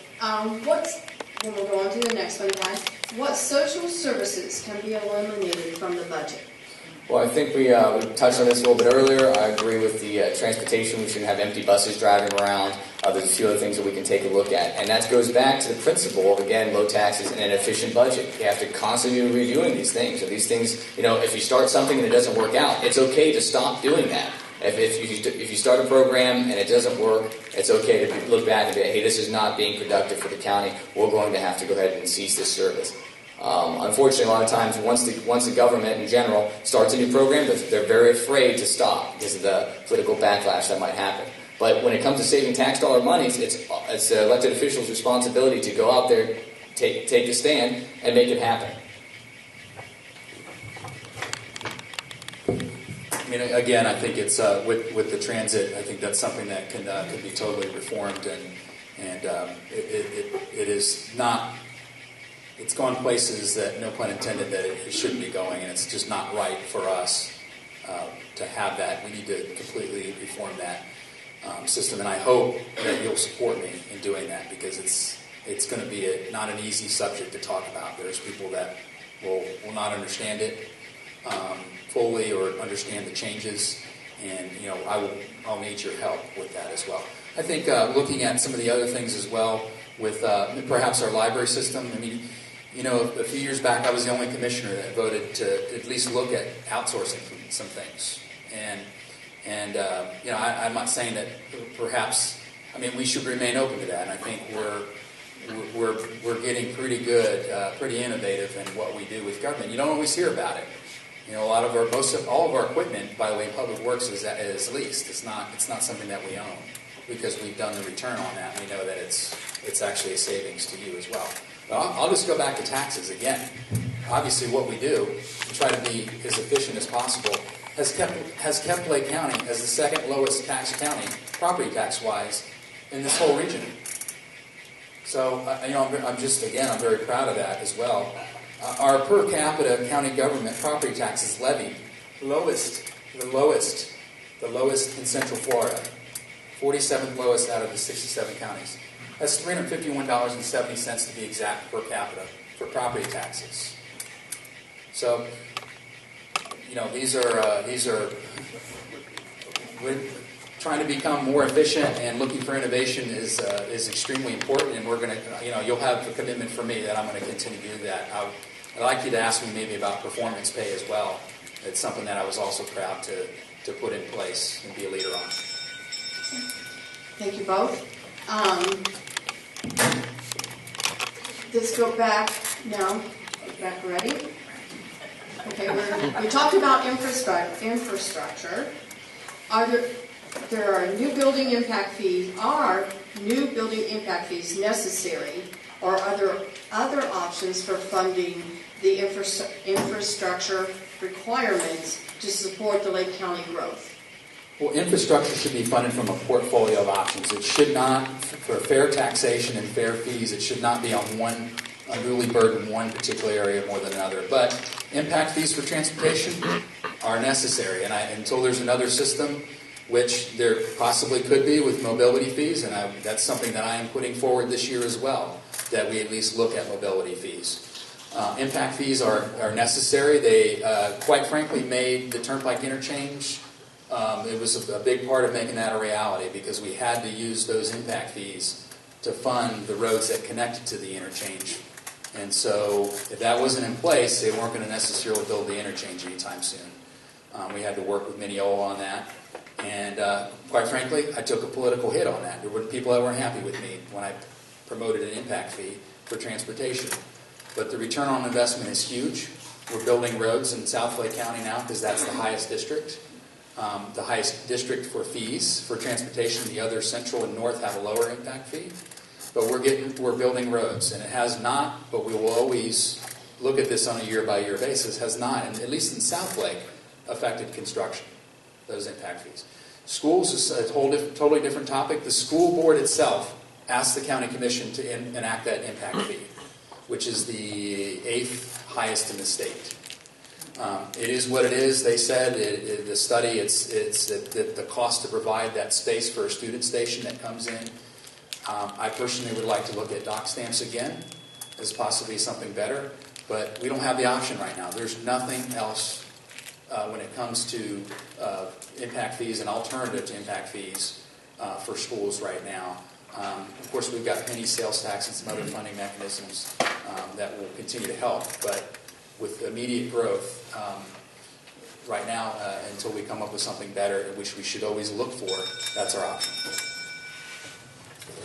Then we'll go on to the next one, guys. What social services can be eliminated from the budget? Well, I think we touched on this a little bit earlier. I agree with the transportation. We shouldn't have empty buses driving around. There's a few other things that we can take a look at. And that goes back to the principle of, again, low taxes and an efficient budget. You have to constantly be reviewing these things. And these things, you know, if you start something and it doesn't work out, it's okay to stop doing that. If you start a program and it doesn't work, it's okay to look back and be, hey, this is not being productive for the county. We're going to have to go ahead and cease this service. Unfortunately, a lot of times, once the government in general starts a new program, they're very afraid to stop because of the political backlash that might happen. But when it comes to saving tax dollar monies, it's the elected officials' responsibility to go out there, take a stand, and make it happen. I mean, again, I think it's with the transit. I think that's something that can be totally reformed, and it is not. It's gone places that, no pun intended, that it shouldn't be going, and it's just not right for us to have that. We need to completely reform that system, and I hope that you'll support me in doing that, because it's going to be not an easy subject to talk about. There's people that will not understand it fully or understand the changes, and you know, I'll need your help with that as well. I think looking at some of the other things as well with perhaps our library system. I mean, you know, a few years back I was the only commissioner that voted to at least look at outsourcing some things, and you know, I'm not saying that perhaps. I mean, we should remain open to that, and I think we're getting pretty good, pretty innovative in what we do with government. You don't always hear about it. You know, all of our equipment, by the way, in Public Works is leased. It's not something that we own, because we've done the return on that. We know that it's actually a savings to you as well. But I'll just go back to taxes again. Obviously, what we do to try to be as efficient as possible has kept Lake County as the second lowest tax county, property tax wise, in this whole region. So you know, I'm very proud of that as well. Our per capita county government property taxes levied the lowest in Central Florida, 47th lowest out of the 67 counties. That's $351.70 to be exact per capita for property taxes. So, you know, these are we're trying to become more efficient, and looking for innovation is extremely important. And we're going to, you know, you'll have a commitment from me that I'm going to continue to do that. I'd like you to ask me maybe about performance pay as well. It's something that I was also proud to put in place and be a leader on. Thank you both. Let's go back now. Back ready? Okay, we talked about infrastructure. There are new building impact fees. Are new building impact fees necessary or other options for funding the infrastructure requirements to support the Lake County growth? Well, infrastructure should be funded from a portfolio of options. It should not, for fair taxation and fair fees, it should not be on one, unduly burden one particular area more than another. But impact fees for transportation are necessary, and until there's another system, which there possibly could be with mobility fees, and that's something that I am putting forward this year as well, that we at least look at mobility fees. Impact fees are necessary. They, quite frankly, made the Turnpike interchange, it was a big part of making that a reality because we had to use those impact fees to fund the roads that connected to the interchange. And so if that wasn't in place, they weren't going to necessarily build the interchange anytime soon. We had to work with Mineola on that. And quite frankly, I took a political hit on that. There were people that weren't happy with me when I promoted an impact fee for transportation. But the return on investment is huge. We're building roads in South Lake County now because that's the highest district. The highest district for fees for transportation. The other central and north have a lower impact fee. But we're building roads, and it has not, but we will always look at this on a year-by-year basis, has not, and at least in South Lake, affected construction, those impact fees. Schools is a totally different topic. The school board itself asked the county commission to enact that impact fee, which is the 8th highest in the state. It is what it is. They said the study, it's the cost to provide that space for a student station that comes in. I personally would like to look at dock stamps again as possibly something better, but we don't have the option right now. There's nothing else when it comes to impact fees and alternative to impact fees for schools right now. Of course, we've got penny sales tax and some other funding mechanisms that will continue to help, but with immediate growth right now, until we come up with something better, which we should always look for, that's our option.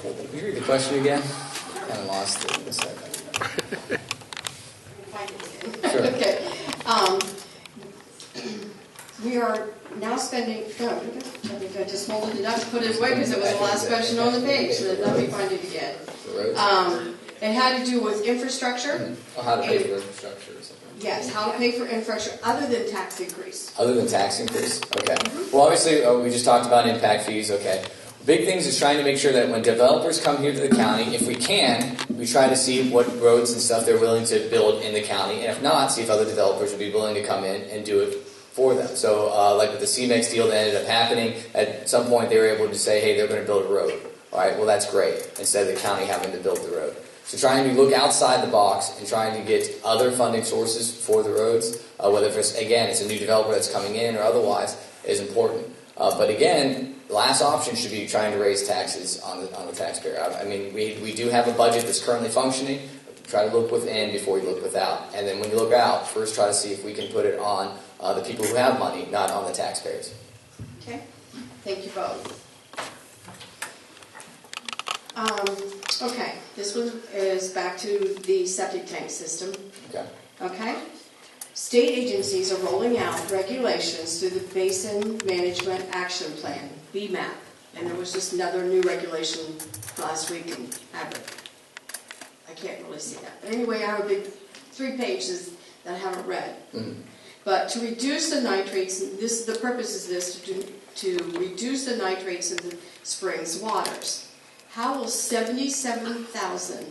Can you read the question again? I kind of lost it in a second. Sure. Okay. We are now spending. I think I just folded it up, put it away because it was the last question on the page. So let me find it again. It had to do with infrastructure. How to pay for infrastructure or something. Yes, how to pay for infrastructure other than tax increase. Other than tax increase? Okay. Well, obviously, we just talked about impact fees. Okay. Big things is trying to make sure that when developers come here to the county, if we can, we try to see what roads and stuff they're willing to build in the county, and if not, see if other developers would be willing to come in and do it for them. So, like with the CMEX deal that ended up happening, at some point they were able to say, hey, they're going to build a road. All right, well, that's great, instead of the county having to build the road. So trying to look outside the box and trying to get other funding sources for the roads, whether it's a new developer that's coming in or otherwise, is important. But again, the last option should be trying to raise taxes on the taxpayer. I mean, we do have a budget that's currently functioning. Try to look within before you look without. And then when you look out, first try to see if we can put it on the people who have money, not on the taxpayers. Okay. Thank you both. Okay. This one is back to the septic tank system. Okay. Okay. State agencies are rolling out regulations through the Basin Management Action Plan, BMAP, and there was just another new regulation last week in Abbott. I can't really see that. But anyway, I have a big 3 pages that I haven't read. Mm-hmm. But to reduce the nitrates, the purpose is this, to reduce the nitrates in the springs' waters. How will 77,000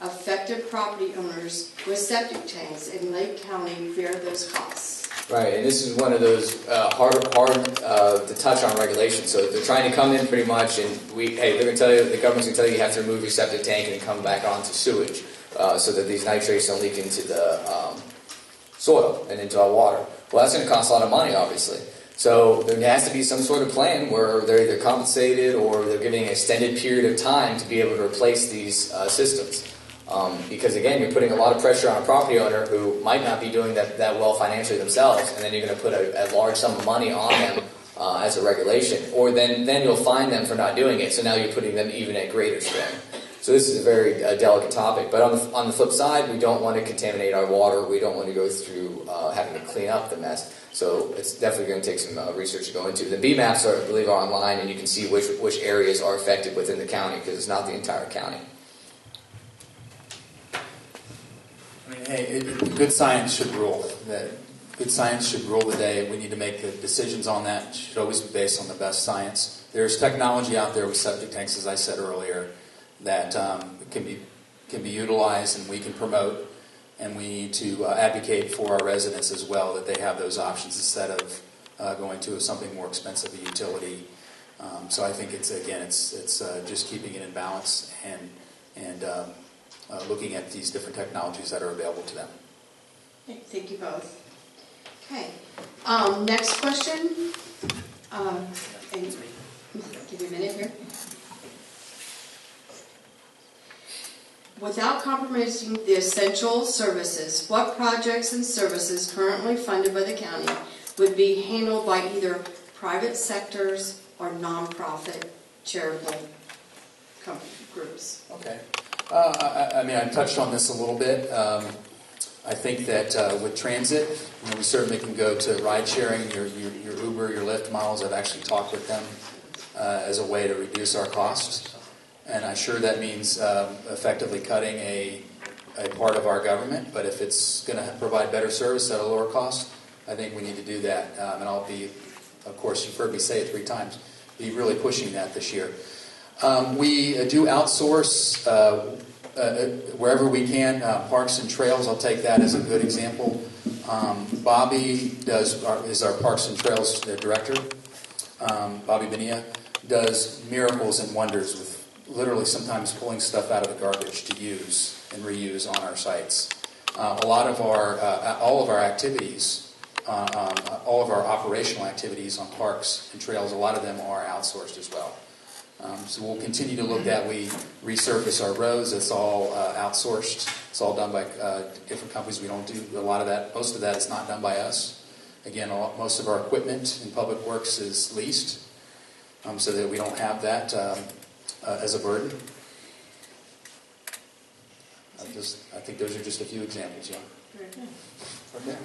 affected property owners with septic tanks in Lake County bear those costs? Right, and this is one of those hard to touch on regulations. So they're trying to come in pretty much, and they're going to tell you, the government's going to tell you have to remove your septic tank and come back onto sewage, so that these nitrates don't leak into the soil and into our water. Well, that's going to cost a lot of money, obviously. So there has to be some sort of plan where they're either compensated or they're giving an extended period of time to be able to replace these systems. Because again, you're putting a lot of pressure on a property owner who might not be doing that well financially themselves, and then you're going to put a large sum of money on them as a regulation. Or then you'll fine them for not doing it, so now you're putting them even at greater strain. So this is a very delicate topic. But on the flip side, we don't want to contaminate our water. We don't want to go through having to clean up the mess. So it's definitely going to take some research to go into. The BMAPs, I believe, are online, and you can see which areas are affected within the county, because it's not the entire county. I mean, hey, good science should rule. Good science should rule the day. We need to make the decisions on that. It should always be based on the best science. There's technology out there with septic tanks, as I said earlier, that can be utilized and we can promote. And we need to advocate for our residents as well, that they have those options instead of going to something more expensive, a utility. So I think it's just keeping it in balance and looking at these different technologies that are available to them. Okay, thank you both. Okay, next question. And give you a minute here. Without compromising the essential services, what projects and services currently funded by the county would be handled by either private sectors or nonprofit charitable groups? Okay. I mean, I touched on this a little bit. I think that with transit, we certainly can go to ride sharing, your Uber, your Lyft models. I've actually talked with them as a way to reduce our costs. And I'm sure that means effectively cutting a part of our government. But if it's going to provide better service at a lower cost, I think we need to do that. And I'll be, of course, you've heard me say it 3 times, be really pushing that this year. We do outsource wherever we can. Parks and Trails, I'll take that as a good example. Bobby is our Parks and Trails director. Bobby Bonilla does miracles and wonders with literally sometimes pulling stuff out of the garbage to use and reuse on our sites. A lot of all of our activities, all of our operational activities on parks and trails, a lot of them are outsourced as well. So we'll continue to look at, we resurface our roads, it's all outsourced. It's all done by different companies. We don't do a lot of that. Most of that is not done by us. Again, most of our equipment in public works is leased, so that we don't have that as a burden. I think those are just a few examples, yeah. Very good. Okay.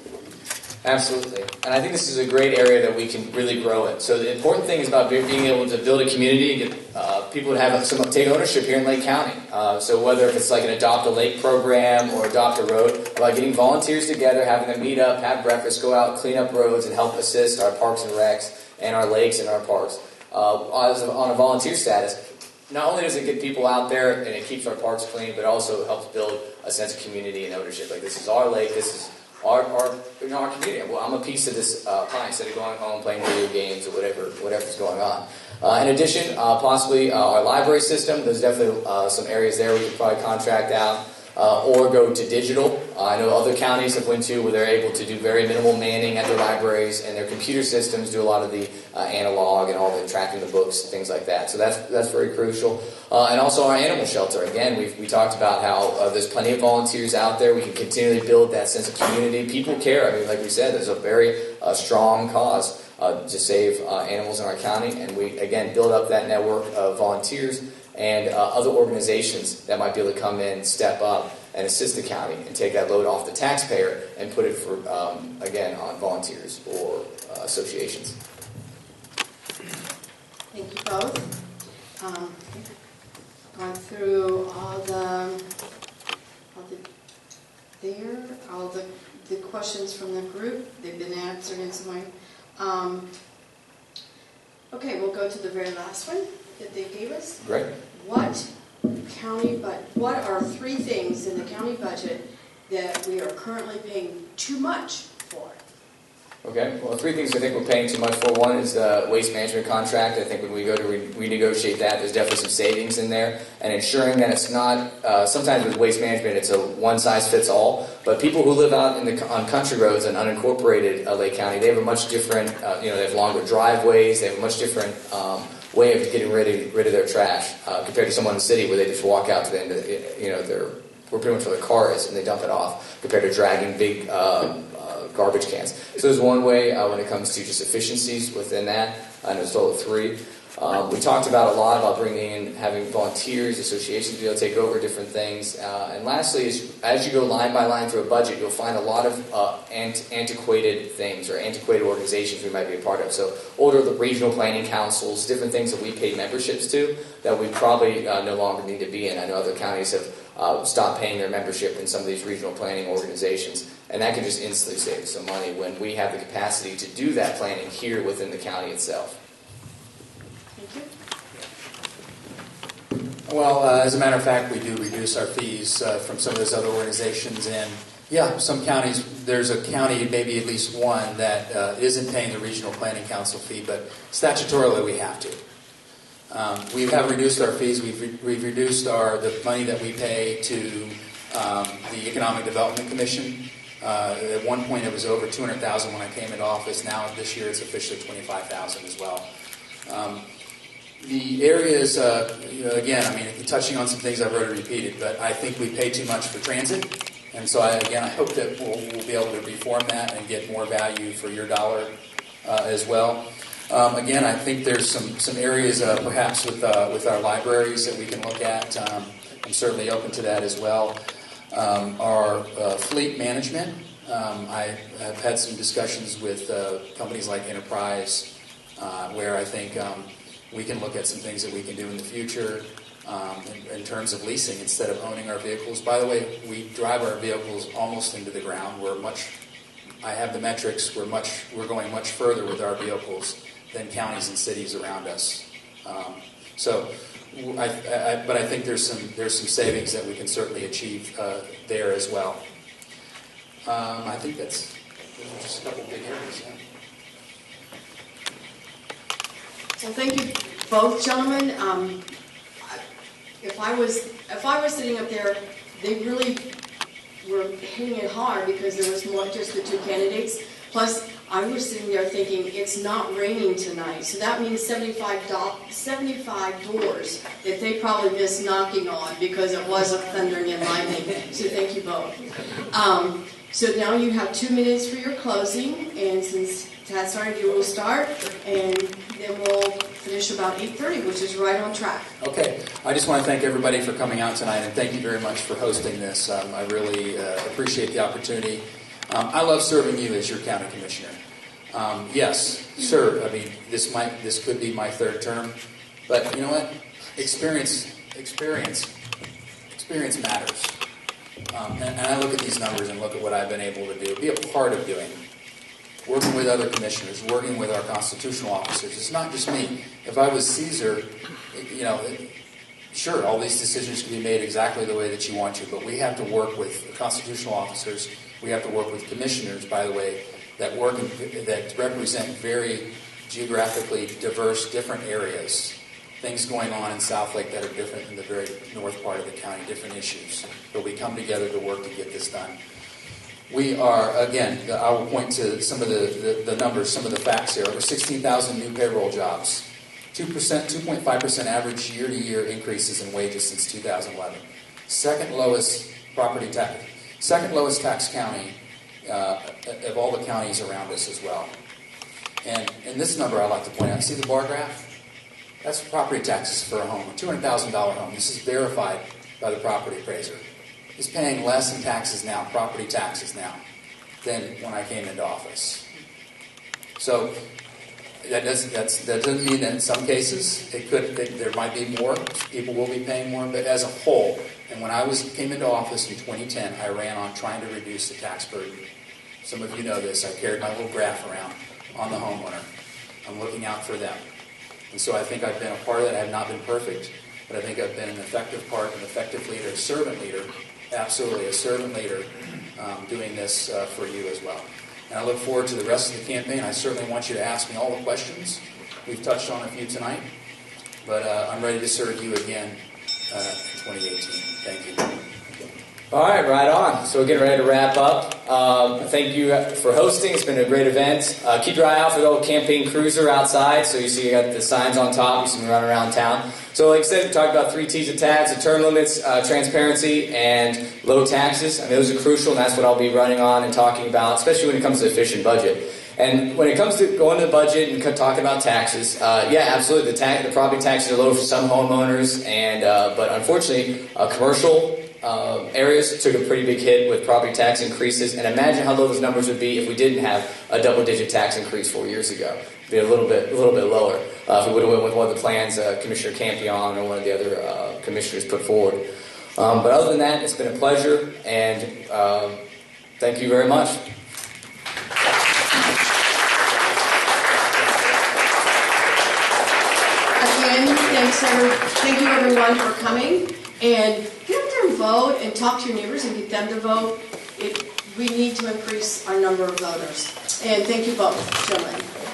Absolutely. And I think this is a great area that we can really grow in. So the important thing is about being able to build a community and get people to have take ownership here in Lake County. So whether it's like an Adopt a Lake program or Adopt a Road, about getting volunteers together, having them meet up, have breakfast, go out, clean up roads, and help assist our parks and recs and our lakes and our parks. On a volunteer status, not only does it get people out there and it keeps our parks clean, but also helps build a sense of community and ownership. Like, this is our lake, this is our community. Well, I'm a piece of this pie instead of going home playing video games or whatever's going on. In addition, possibly our library system. There's definitely some areas there we could probably contract out or go to digital. I know other counties have went to where they're able to do very minimal manning at their libraries, and their computer systems do a lot of the analog and all the tracking the books, things like that. So that's very crucial. And also our animal shelter. Again, we talked about how there's plenty of volunteers out there. We can continually build that sense of community. People care. I mean, like we said, there's a very strong cause to save animals in our county, and we again build up that network of volunteers and other organizations that might be able to come in, step up, and assist the county and take that load off the taxpayer and put it for, again, on volunteers or associations. Thank you both. Gone through all the questions from the group. They've been answered in some way. Okay, we'll go to the very last one that they gave us. Great. What are 3 things in the county budget that we are currently paying too much for? Okay, well, 3 things I think we're paying too much for. One is the waste management contract. I think when we go to renegotiate that, there's definitely some savings in there. And ensuring that it's not, sometimes with waste management, it's a one-size-fits-all. But people who live out on country roads and unincorporated Lake County, they have a much different, they have longer driveways, they have a much different way of getting rid of their trash compared to someone in the city where they just walk out to the end of where pretty much where their car is and they dump it off, compared to dragging big garbage cans. So there's one way when it comes to just efficiencies within that. And there's total of 3. We talked about a lot about bringing in, having volunteers, associations be able to take over different things. And lastly, as you go line by line through a budget, you'll find a lot of antiquated things or antiquated organizations we might be a part of. So older the regional planning councils, different things that we pay memberships to that we probably no longer need to be in. I know other counties have stop paying their membership in some of these regional planning organizations. And that can just instantly save us some money when we have the capacity to do that planning here within the county itself. Thank you. Well, as a matter of fact, we do reduce our fees from some of those other organizations. And yeah, some counties, there's a county, maybe at least one, that isn't paying the Regional Planning Council fee, but statutorily we have to. We have reduced our fees. We've reduced the money that we pay to the Economic Development Commission. At one point it was over $200,000 when I came into office. Now this year it's officially $25,000 as well. The areas, again, I mean, touching on some things I've already repeated, but I think we pay too much for transit. And so, I hope that we'll be able to reform that and get more value for your dollar as well. Again, I think there's some areas perhaps with our libraries that we can look at. I'm certainly open to that as well. Our fleet management, I have had some discussions with companies like Enterprise where I think we can look at some things that we can do in the future in terms of leasing instead of owning our vehicles. By the way, we drive our vehicles almost into the ground. I have the metrics. We're going much further with our vehicles than counties and cities around us. But I think there's some savings that we can certainly achieve there as well. I think those are just a couple big areas. Yeah. Well, thank you both, gentlemen. If I was sitting up there, they really were hitting it hard because there was more just the two candidates. Plus, I was sitting there thinking it's not raining tonight, so that means 75 doors that they probably missed knocking on because it wasn't thundering and lightning. So thank you both. So now you have 2 minutes for your closing, and since Tad started, you will start, and then we'll finish about 8:30, which is right on track. Okay. I just want to thank everybody for coming out tonight, and thank you very much for hosting this. I really appreciate the opportunity. I love serving you as your county commissioner. Yes, sure. I mean, this could be my third term, but you know what? Experience matters. And I look at these numbers and look at what I've been able to do, be a part of doing. Working with other commissioners, working with our constitutional officers. It's not just me. If I was Caesar, sure, all these decisions can be made exactly the way that you want to, but we have to work with constitutional officers. We have to work with commissioners, by the way, that represent very geographically diverse, different areas. Things going on in South Lake that are different in the very north part of the county, different issues. But we come together to work to get this done. We are, again, I will point to some of the numbers, some of the facts here. Over 16,000 new payroll jobs. 2.5% average year-to-year increases in wages since 2011. Second lowest tax county of all the counties around us as well. And this number I like to point out. See the bar graph? That's property taxes for a home, a $200,000 home. This is verified by the property appraiser. Is paying less in taxes now, property taxes now, than when I came into office. So that doesn't mean that in some cases there might be more, people will be paying more, but as a whole, and when I came into office in 2010, I ran on trying to reduce the tax burden. Some of you know this. I carried my little graph around on the homeowner. I'm looking out for them. And so I think I've been a part of that. I have not been perfect, but I think I've been an effective part, an effective leader, a servant leader, absolutely a servant leader, doing this for you as well. And I look forward to the rest of the campaign. I certainly want you to ask me all the questions. We've touched on a few tonight, but I'm ready to serve you again in 2018. Thank you. All right on. So we're getting ready to wrap up. Thank you for hosting. It's been a great event. Keep your eye out for the old campaign cruiser outside. So you see you got the signs on top. You see them running around town. So like I said, we talked about 3 T's of tax, the term limits, transparency, and low taxes. I mean, those are crucial, and that's what I'll be running on and talking about, especially when it comes to efficient budget. And when it comes to going to the budget and talking about taxes, yeah, absolutely, the property taxes are low for some homeowners, and but unfortunately, commercial areas took a pretty big hit with property tax increases. And imagine how low those numbers would be if we didn't have a double-digit tax increase 4 years ago. It'd be a little bit lower if we would have went with one of the plans Commissioner Campion or one of the other commissioners put forward. But other than that, it's been a pleasure, and thank you very much. Again, thank you everyone for coming, and get out there and vote and talk to your neighbors and get them to vote. We need to increase our number of voters. And thank you both, gentlemen.